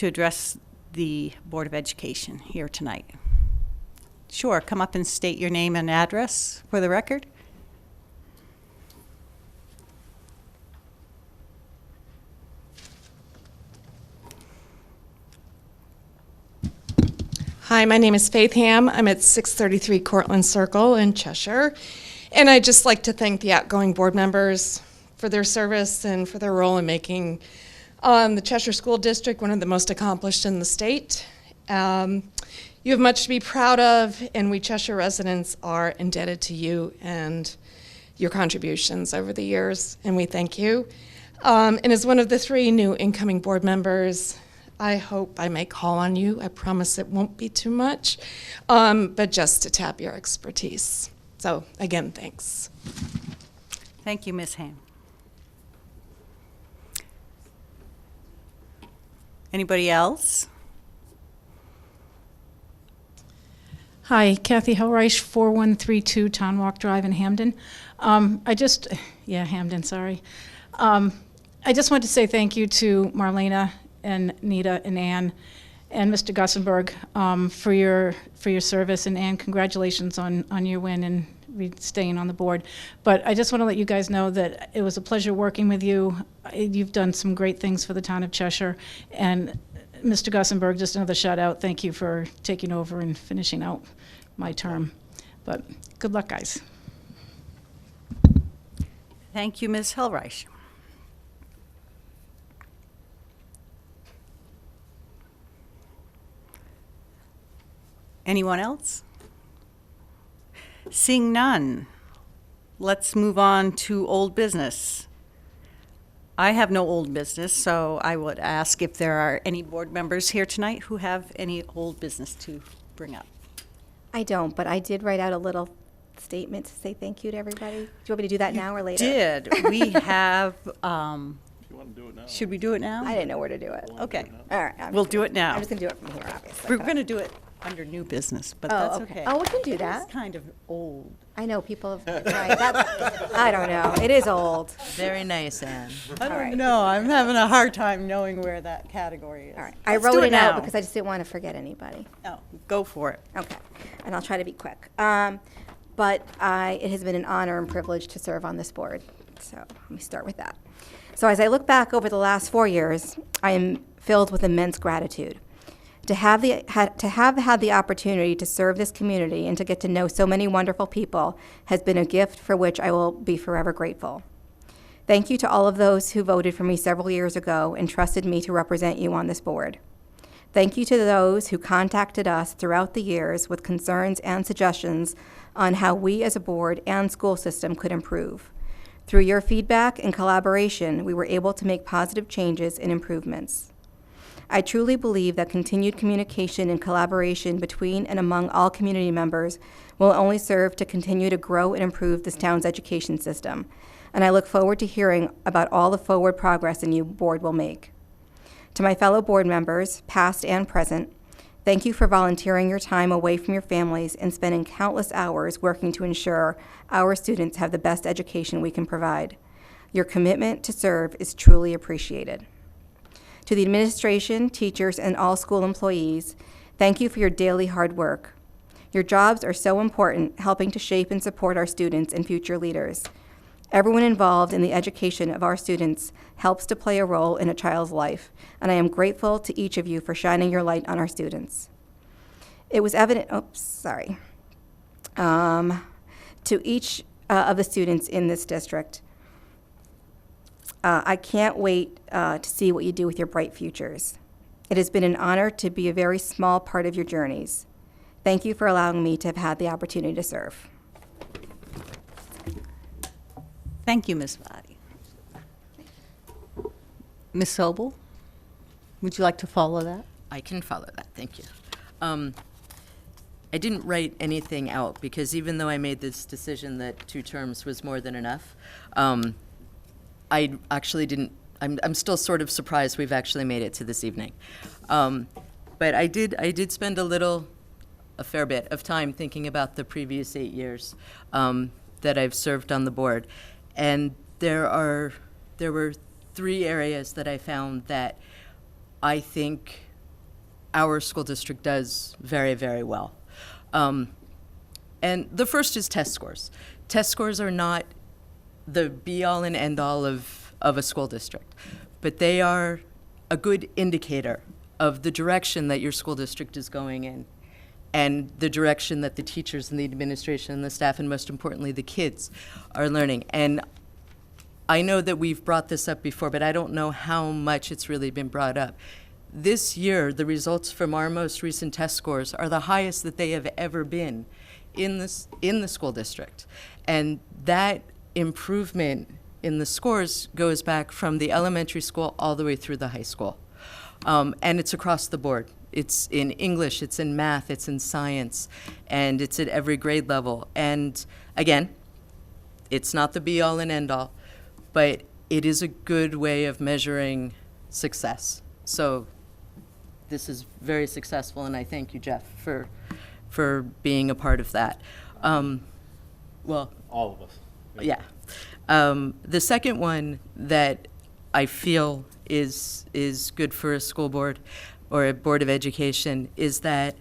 [SPEAKER 2] address the Board of Education here tonight? Sure, come up and state your name and address for the record.
[SPEAKER 11] Hi, my name is Faith Ham. I'm at 633 Cortlandt Circle in Cheshire. And I'd just like to thank the outgoing board members for their service and for their role in making the Cheshire School District one of the most accomplished in the state. You have much to be proud of, and we Cheshire residents are indebted to you and your contributions over the years, and we thank you. And as one of the 3 new incoming board members, I hope I may call on you. I promise it won't be too much, but just to tap your expertise. So again, thanks.
[SPEAKER 2] Thank you, Ms. Ham. Anybody else?
[SPEAKER 12] Hi, Kathy Hellreich, 4132 Town Walk Drive in Hamden. Hamden, sorry. I just want to say thank you to Marlena and Nita and Ann and Mr. Gussenberg for your service, and Ann, congratulations on your win and staying on the board. But I just want to let you guys know that it was a pleasure working with you. You've done some great things for the town of Cheshire, and Mr. Gussenberg, just another shout out. Thank you for taking over and finishing out my term. But good luck, guys.
[SPEAKER 2] Thank you, Ms. Hellreich. Anyone else? Seeing none, let's move on to old business. I have no old business, so I would ask if there are any board members here tonight who have any old business to bring up.
[SPEAKER 9] I don't, but I did write out a little statement to say thank you to everybody. Do you want me to do that now or later?
[SPEAKER 2] Did. We have,
[SPEAKER 6] You want to do it now?
[SPEAKER 2] should we do it now?
[SPEAKER 9] I didn't know where to do it.
[SPEAKER 2] Okay.
[SPEAKER 9] All right.
[SPEAKER 2] We'll do it now.
[SPEAKER 9] I'm just going to do it from here, obviously.
[SPEAKER 2] We're going to do it under new business, but that's okay.
[SPEAKER 9] Oh, we can do that.
[SPEAKER 2] It's kind of old.
[SPEAKER 9] I know people have, right, I don't know. It is old.
[SPEAKER 7] Very nice, Anne.
[SPEAKER 2] I don't
[SPEAKER 9] right.
[SPEAKER 2] know. I'm having a hard time knowing where that category is.
[SPEAKER 9] All right. I
[SPEAKER 2] Let's do
[SPEAKER 9] wrote it out
[SPEAKER 2] now.
[SPEAKER 9] because I just didn't want to forget anybody.
[SPEAKER 2] Oh, go for it.
[SPEAKER 9] Okay, and I'll try to be quick. But it has been an honor and privilege to serve on this board. So let me start with that. So as I look back over the last 4 years, I am filled with immense gratitude. To have had the opportunity to serve this community and to get to know so many wonderful people has been a gift for which I will be forever grateful. Thank you to all of those who voted for me several years ago and trusted me to represent you on this board. Thank you to those who contacted us throughout the years with concerns and suggestions on how we as a board and school system could improve. Through your feedback and collaboration, we were able to make positive changes and improvements. I truly believe that continued communication and collaboration between and among all community members will only serve to continue to grow and improve this town's education system, and I look forward to hearing about all the forward progress the new board will make. To my fellow board members, past and present, thank you for volunteering your time away from your families and spending countless hours working to ensure our students have the best education we can provide. Your commitment to serve is truly appreciated. To the administration, teachers, and all school employees, thank you for your daily hard work. Your jobs are so important, helping to shape and support our students and future leaders. Everyone involved in the education of our students helps to play a role in a child's life, and I am grateful to each of you for shining your light on our students. It was evident, to each of the students in this district, I can't wait to see what you do with your bright futures. It has been an honor to be a very small part of your journeys. Thank you for allowing me to have had the opportunity to serve.
[SPEAKER 2] Thank you, Ms. Vadi. Ms. Sobel, would you like to follow that?
[SPEAKER 7] I can follow that, thank you. I didn't write anything out because even though I made this decision that 2 terms was more than enough, I actually didn't, I'm still sort of surprised we've actually made it to this evening. But I did spend a fair bit of time thinking about the previous 8 years that I've served on the board. And there were 3 areas that I found that I think our school district does very, very well. And the first is test scores. Test scores are not the be-all and end-all of a school district, but they are a good indicator of the direction that your school district is going in and the direction that the teachers and the administration and the staff and most importantly the kids are learning. And I know that we've brought this up before, but I don't know how much it's really been brought up. This year, the results from our most recent test scores are the highest that they have ever been in the school district. And that improvement in the scores goes back from the elementary school all the way through the high school. And it's across the board. It's in English, it's in math, it's in science, and it's at every grade level. And again, it's not the be-all and end-all, but it is a good way of measuring success. So this is very successful, and I thank you, Jeff, for being a part of that. Well,
[SPEAKER 13] all of us.
[SPEAKER 7] Yeah. The second one that I feel is good for a school board or a board of education is that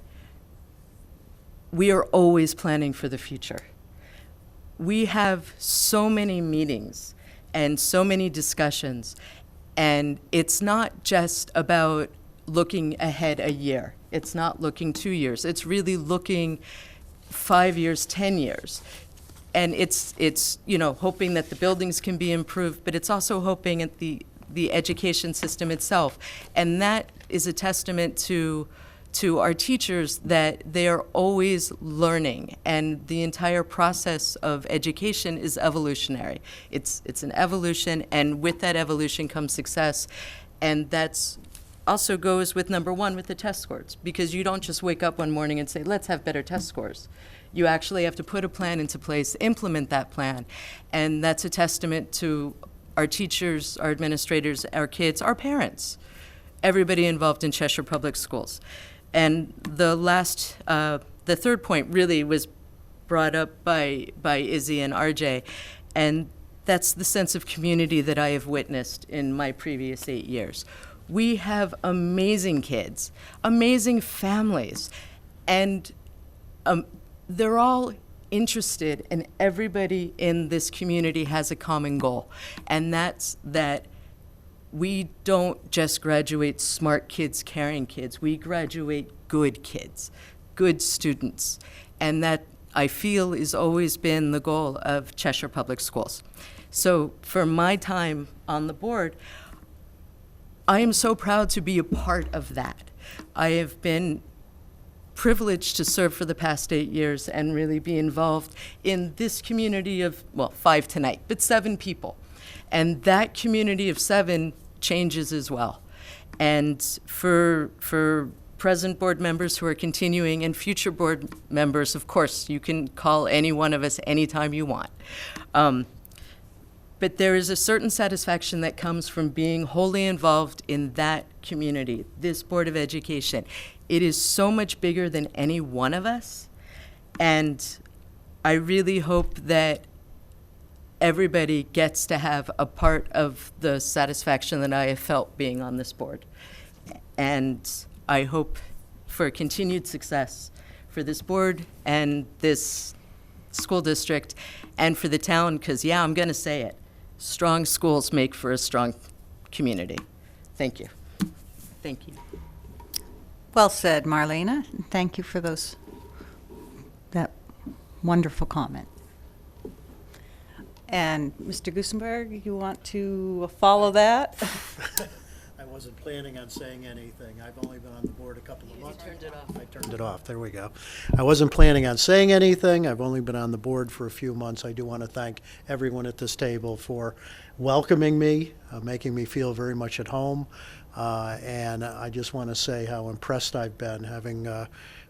[SPEAKER 7] we are always planning for the future. We have so many meetings and so many discussions, and it's not just about looking ahead a year. It's not looking 2 years. It's really looking 5 years, 10 years. And it's hoping that the buildings can be improved, but it's also hoping at the education system itself. And that is a testament to our teachers that they are always learning, and the entire process of education is evolutionary. It's an evolution, and with that evolution comes success. And that's also goes with number 1 with the test scores, because you don't just wake up one morning and say, let's have better test scores. You actually have to put a plan into place, implement that plan, and that's a testament to our teachers, our administrators, our kids, our parents, everybody involved in Cheshire Public Schools. And the third point really was brought up by Izzy and RJ, and that's the sense of community that I have witnessed in my previous 8 years. We have amazing kids, amazing families, and they're all interested, and everybody in this community has a common goal, and that's that we don't just graduate smart kids, caring kids. We graduate good kids, good students, and that I feel has always been the goal of Cheshire Public Schools. So for my time on the board, I am so proud to be a part of that. I have been privileged to serve for the past 8 years and really be involved in this community of, well, 5 tonight, but 7 people. And that community of 7 changes as well. And for present board members who are continuing and future board members, of course, you can call any one of us anytime you want. But there is a certain satisfaction that comes from being wholly involved in that community, this Board of Education. It is so much bigger than any one of us, and I really hope that everybody gets to have a part of the satisfaction that I have felt being on this board. And I hope for continued success for this board and this school district and for the town, because, yeah, I'm going to say it. Strong schools make for a strong community. Thank you. Thank you.
[SPEAKER 2] Well said, Marlena. Thank you for that wonderful comment. And Mr. Gusenberg, you want to follow that?
[SPEAKER 5] I wasn't planning on saying anything. I've only been on the board a couple of months.
[SPEAKER 7] You turned it off.
[SPEAKER 5] I turned it off. There we go. I wasn't planning on saying anything. I've only been on the board for a few months. I do want to thank everyone at this table for welcoming me, making me feel very much at home. And I just want to say how impressed I've been, having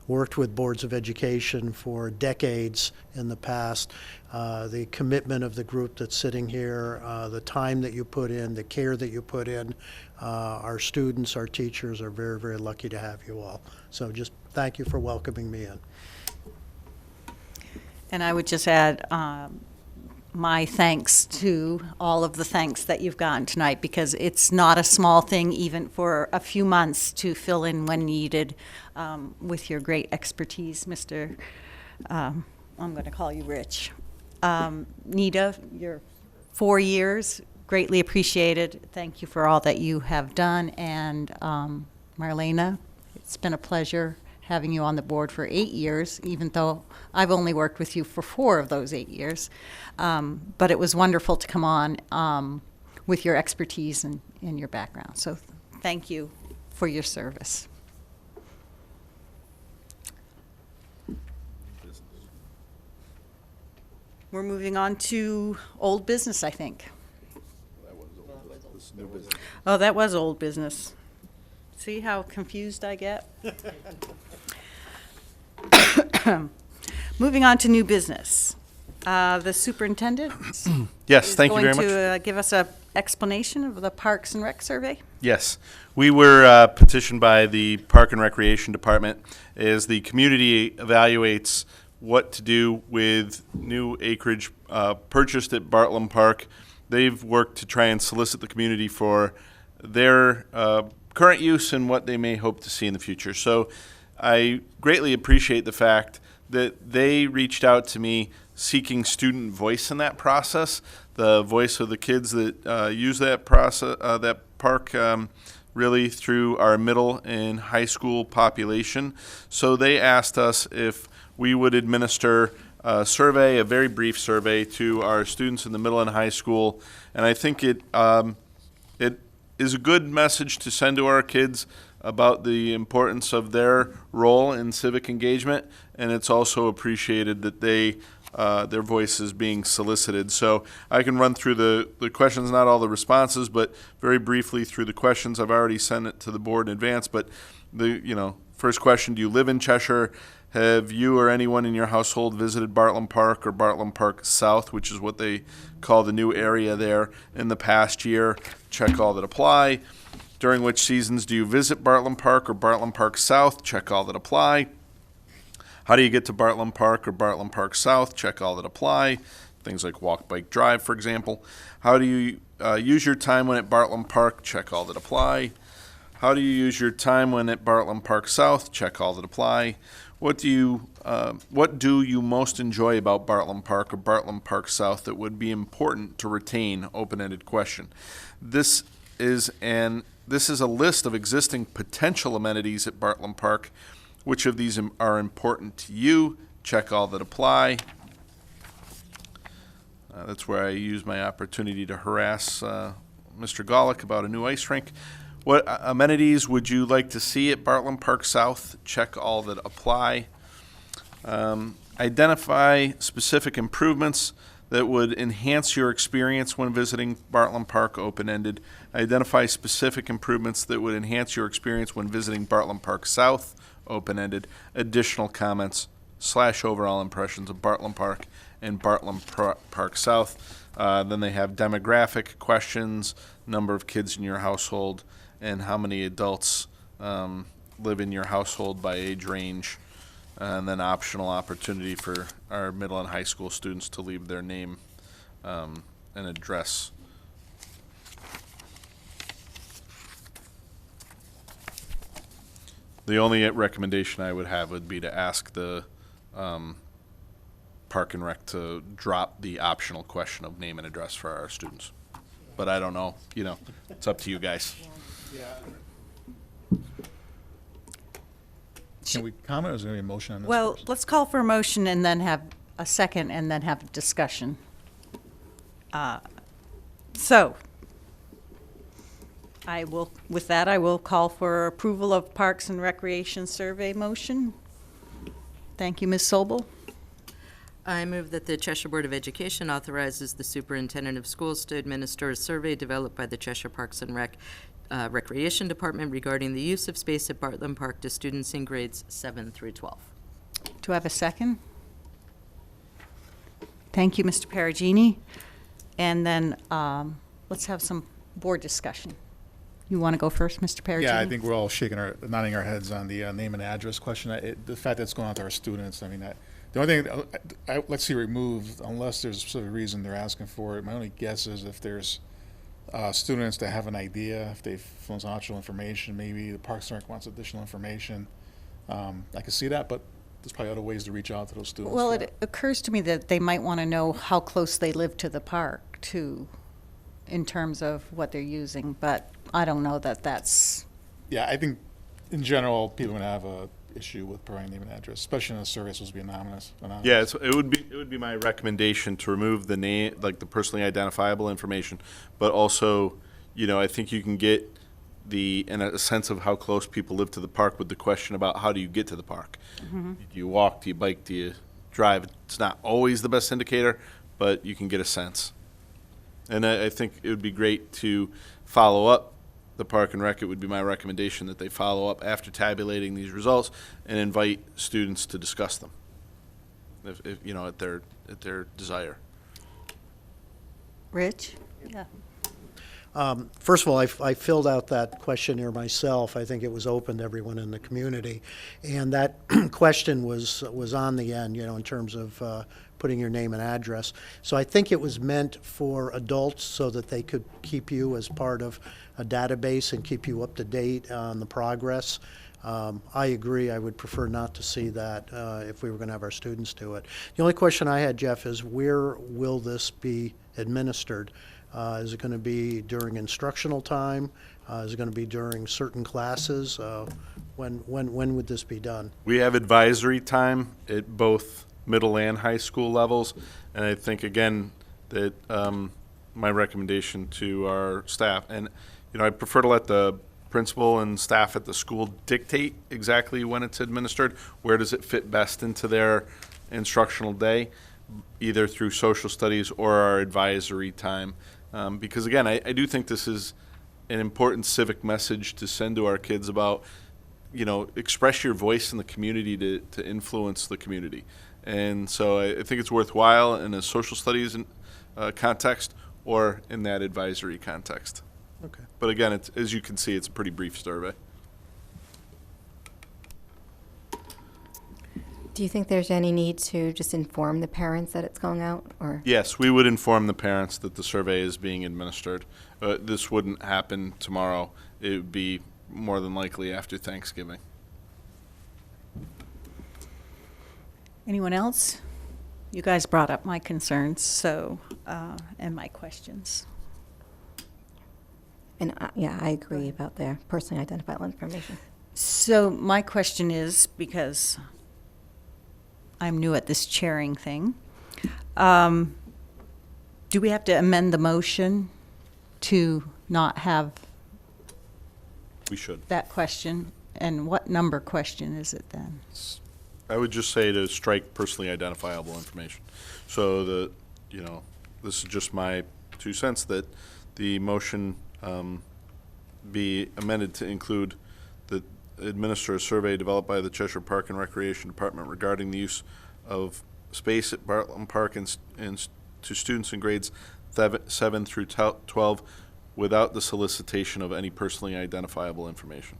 [SPEAKER 5] worked with boards of education for decades in the past. The commitment of the group that's sitting here, the time that you put in, the care that you put in. Our students, our teachers are very, very lucky to have you all. So just thank you for welcoming me in.
[SPEAKER 2] And I would just add my thanks to all of the thanks that you've gotten tonight, because it's not a small thing, even for a few months, to fill in when needed with your great expertise, Mr. I'm going to call you Rich. Nita, your 4 years, greatly appreciated. Thank you for all that you have done. And Marlena, it's been a pleasure having you on the board for 8 years, even though I've only worked with you for 4 of those 8 years. But it was wonderful to come on with your expertise and your background. So thank you for your service. We're moving on to old business, I think. Oh, that was old business. See how confused I get? Moving on to new business. The superintendent
[SPEAKER 6] Yes,
[SPEAKER 2] is
[SPEAKER 6] thank you very
[SPEAKER 2] going
[SPEAKER 6] much.
[SPEAKER 2] to give us an explanation of the Parks and Rec survey.
[SPEAKER 6] Yes, we were petitioned by the Park and Recreation Department as the community evaluates what to do with new acreage purchased at Bartlam Park. They've worked to try and solicit the community for their current use and what they may hope to see in the future. So I greatly appreciate the fact that they reached out to me seeking student voice in that process, the voice of the kids that use that process, that park really through our middle and high school population. So they asked us if we would administer a survey, a very brief survey, to our students in the middle and high school. And I think it is a good message to send to our kids about the importance of their role in civic engagement, and it's also appreciated that they their voice is being solicited. So I can run through the questions, not all the responses, but very briefly through the questions. I've already sent it to the board in advance, but first question, do you live in Cheshire? Have you or anyone in your household visited Bartlam Park or Bartlam Park South, which is what they call the new area there, in the past year? Check all that apply. During which seasons do you visit Bartlam Park or Bartlam Park South? Check all that apply. How do you get to Bartlam Park or Bartlam Park South? Check all that apply. Things like walk, bike, drive, for example. How do you use your time when at Bartlam Park? Check all that apply. How do you use your time when at Bartlam Park South? Check all that apply. What do you most enjoy about Bartlam Park or Bartlam Park South that would be important to retain? Open-ended question. This is a list of existing potential amenities at Bartlam Park. Which of these are important to you? Check all that apply. That's where I use my opportunity to harass Mr. Golick about a new ice rink. What amenities would you like to see at Bartlam Park South? Check all that apply. Identify specific improvements that would enhance your experience when visiting Bartlam Park, open-ended. Identify specific improvements that would enhance your experience when visiting Bartlam Park South, open-ended. Additional comments / overall impressions of Bartlam Park and Bartlam Park South. Then they have demographic questions, number of kids in your household, and how many adults live in your household by age range. And then optional opportunity for our middle and high school students to leave their name and address. The only recommendation I would have would be to ask the Park and Rec to drop the optional question of name and address for our students. But I don't know, it's up to you guys.
[SPEAKER 8] Can we comment, or is there any motion on this?
[SPEAKER 2] Well,
[SPEAKER 8] first?
[SPEAKER 2] let's call for a motion and then have a second and then have a discussion. So, with that, I will call for approval of Parks and Recreation Survey motion. Thank you, Ms. Sobel.
[SPEAKER 7] I move that the Cheshire Board of Education authorizes the superintendent of schools to administer a survey developed by the Cheshire Parks and Recreation Department regarding the use of space at Bartlam Park to students in grades 7 through 12.
[SPEAKER 2] Do I have a second? Thank you, Mr. Perugini. And then let's have some board discussion. You want to go first, Mr. Perugini?
[SPEAKER 8] Yeah, I think we're all nodding our heads on the name and address question. The fact that it's going out to our students, I mean, the only thing, let's see removed, unless there's a specific reason they're asking for it. My only guess is if there's students that have an idea, if they've found some optional information, maybe the Parks and Rec wants additional information. I can see that, but there's probably other ways to reach out to those students.
[SPEAKER 2] Well, it occurs to me that they might want to know how close they live to the park, too, in terms of what they're using, but I don't know that that's...
[SPEAKER 8] Yeah, I think in general, people would have a issue with providing name and address, especially in a survey supposed to be anonymous.
[SPEAKER 6] Yeah, it would be my recommendation to remove the name, like the personally identifiable information, but also, I think you can get in a sense of how close people live to the park with the question about how do you get to the park.
[SPEAKER 2] Mm-hmm.
[SPEAKER 6] Do you walk, do you bike, do you drive? It's not always the best indicator, but you can get a sense. And I think it would be great to follow up the Park and Rec. It would be my recommendation that they follow up after tabulating these results and invite students to discuss them, if at their desire.
[SPEAKER 2] Rich? Yeah.
[SPEAKER 5] First of all, I filled out that questionnaire myself. I think it was open to everyone in the community. And that question was on the end, in terms of putting your name and address. So I think it was meant for adults so that they could keep you as part of a database and keep you up to date on the progress. I agree. I would prefer not to see that if we were going to have our students do it. The only question I had, Jeff, is where will this be administered? Is it going to be during instructional time? Is it going to be during certain classes? When would this be done?
[SPEAKER 6] We have advisory time at both middle and high school levels, and I think, again, that my recommendation to our staff, and I prefer to let the principal and staff at the school dictate exactly when it's administered. Where does it fit best into their instructional day, either through social studies or our advisory time? Because, again, I do think this is an important civic message to send to our kids about, express your voice in the community to influence the community. And so I think it's worthwhile in a social studies context or in that advisory context.
[SPEAKER 5] Okay.
[SPEAKER 6] But again, as you can see, it's a pretty brief survey.
[SPEAKER 9] Do you think there's any need to just inform the parents that it's going out, or?
[SPEAKER 6] Yes, we would inform the parents that the survey is being administered. This wouldn't happen tomorrow. It would be more than likely after Thanksgiving.
[SPEAKER 2] Anyone else? You guys brought up my concerns, and my questions.
[SPEAKER 9] And yeah, I agree about their personally identifiable information.
[SPEAKER 2] So my question is, because I'm new at this chairing thing, Do we have to amend the motion to not have
[SPEAKER 6] We should.
[SPEAKER 2] that question? And what number question is it then?
[SPEAKER 6] I would just say to strike personally identifiable information. So the, this is just my 2 cents, that the motion be amended to include that administer a survey developed by the Cheshire Park and Recreation Department regarding the use of space at Bartlam Park and to students in grades 7 through 12 without the solicitation of any personally identifiable information.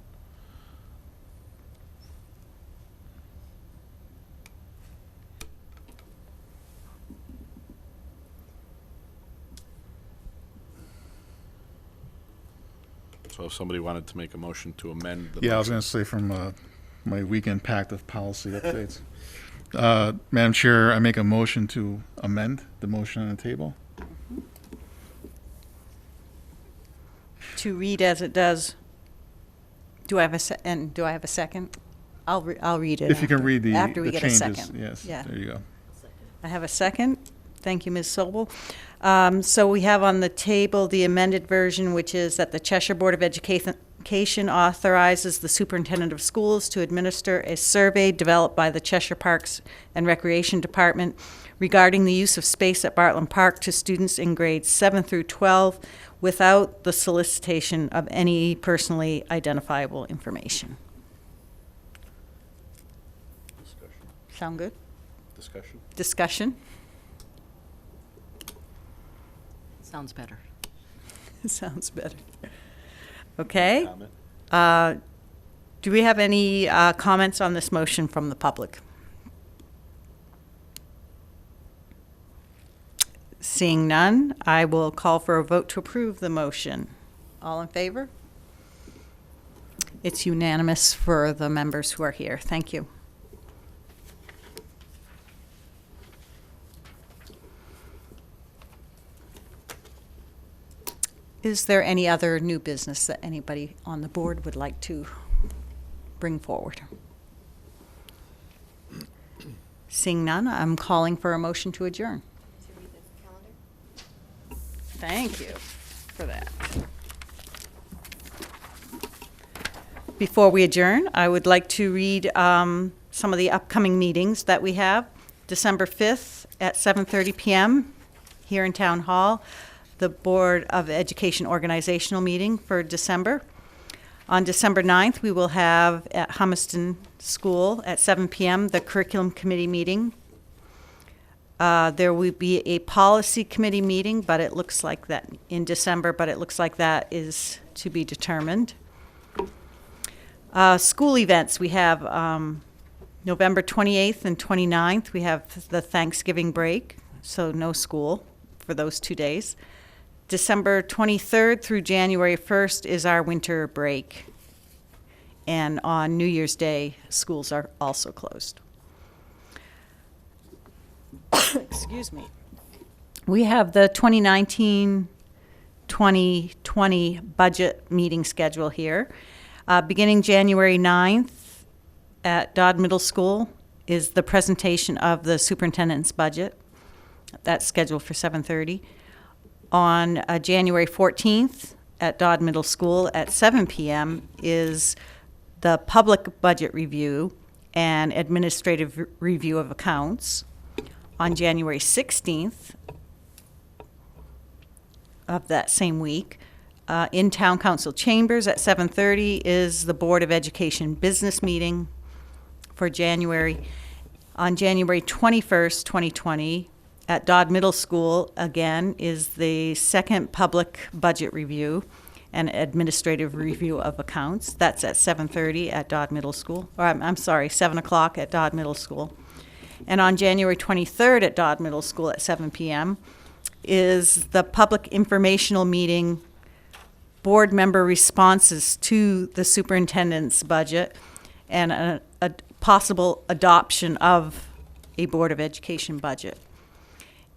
[SPEAKER 6] So if somebody wanted to make a motion to amend the
[SPEAKER 8] Yeah, I was
[SPEAKER 6] motion.
[SPEAKER 8] going to say from my weekend packed of policy updates. Madam Chair, I make a motion to amend the motion on the table.
[SPEAKER 2] To read as it does, do I have a second? I'll read it.
[SPEAKER 8] If you can read the
[SPEAKER 2] after we get
[SPEAKER 8] changes.
[SPEAKER 2] a second.
[SPEAKER 8] Yes,
[SPEAKER 2] Yeah.
[SPEAKER 8] there you go.
[SPEAKER 2] I have a second. Thank you, Ms. Sobel. So we have on the table the amended version, which is that the Cheshire Board of Education authorizes the superintendent of schools to administer a survey developed by the Cheshire Parks and Recreation Department regarding the use of space at Bartlam Park to students in grades 7 through 12 without the solicitation of any personally identifiable information. Sound good?
[SPEAKER 6] Discussion?
[SPEAKER 2] Discussion?
[SPEAKER 7] Sounds better.
[SPEAKER 2] Sounds better. Okay.
[SPEAKER 6] Comment?
[SPEAKER 2] Do we have any comments on this motion from the public? Seeing none, I will call for a vote to approve the motion. All in favor? It's unanimous for the members who are here. Thank you. Is there any other new business that anybody on the board would like to bring forward? Seeing none, I'm calling for a motion to adjourn. Thank you for that. Before we adjourn, I would like to read some of the upcoming meetings that we have. December 5th at 7:30 p.m. here in Town Hall, the Board of Education organizational meeting for December. On December 9th, we will have at Humiston School at 7 p.m. the Curriculum Committee meeting. There will be a Policy Committee meeting, but it looks like that in December, but it looks like that is to be determined. School events, we have November 28th and 29th, we have the Thanksgiving break, so no school for those 2 days. December 23rd through January 1st is our winter break. And on New Year's Day, schools are also closed. Excuse me. We have the 2019-2020 budget meeting schedule here. Beginning January 9th at Dodd Middle School is the presentation of the superintendent's budget. That's scheduled for 7:30. On January 14th at Dodd Middle School at 7 p.m. is the public budget review and administrative review of accounts. On January 16th of that same week, in Town Council Chambers at 7:30 is the Board of Education business meeting for January. On January 21st, 2020, at Dodd Middle School, again, is the second public budget review and administrative review of accounts. That's at 7:30 at Dodd Middle School, or I'm sorry, 7 o'clock at Dodd Middle School. And on January 23rd at Dodd Middle School at 7 p.m. is the public informational meeting, board member responses to the superintendent's budget, and a possible adoption of a Board of Education budget.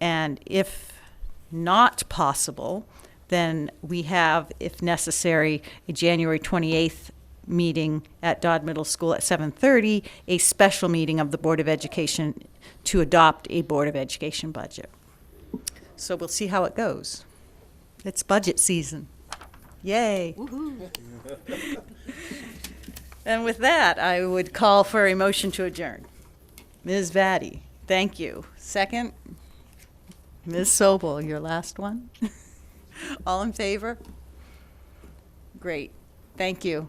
[SPEAKER 2] And if not possible, then we have, if necessary, a January 28th meeting at Dodd Middle School at 7:30, a special meeting of the Board of Education to adopt a Board of Education budget. So we'll see how it goes. It's budget season. Yay. And with that, I would call for a motion to adjourn. Ms. Vaddy, thank you. Second? Ms. Sobel, your last one? All in favor? Great. Thank you.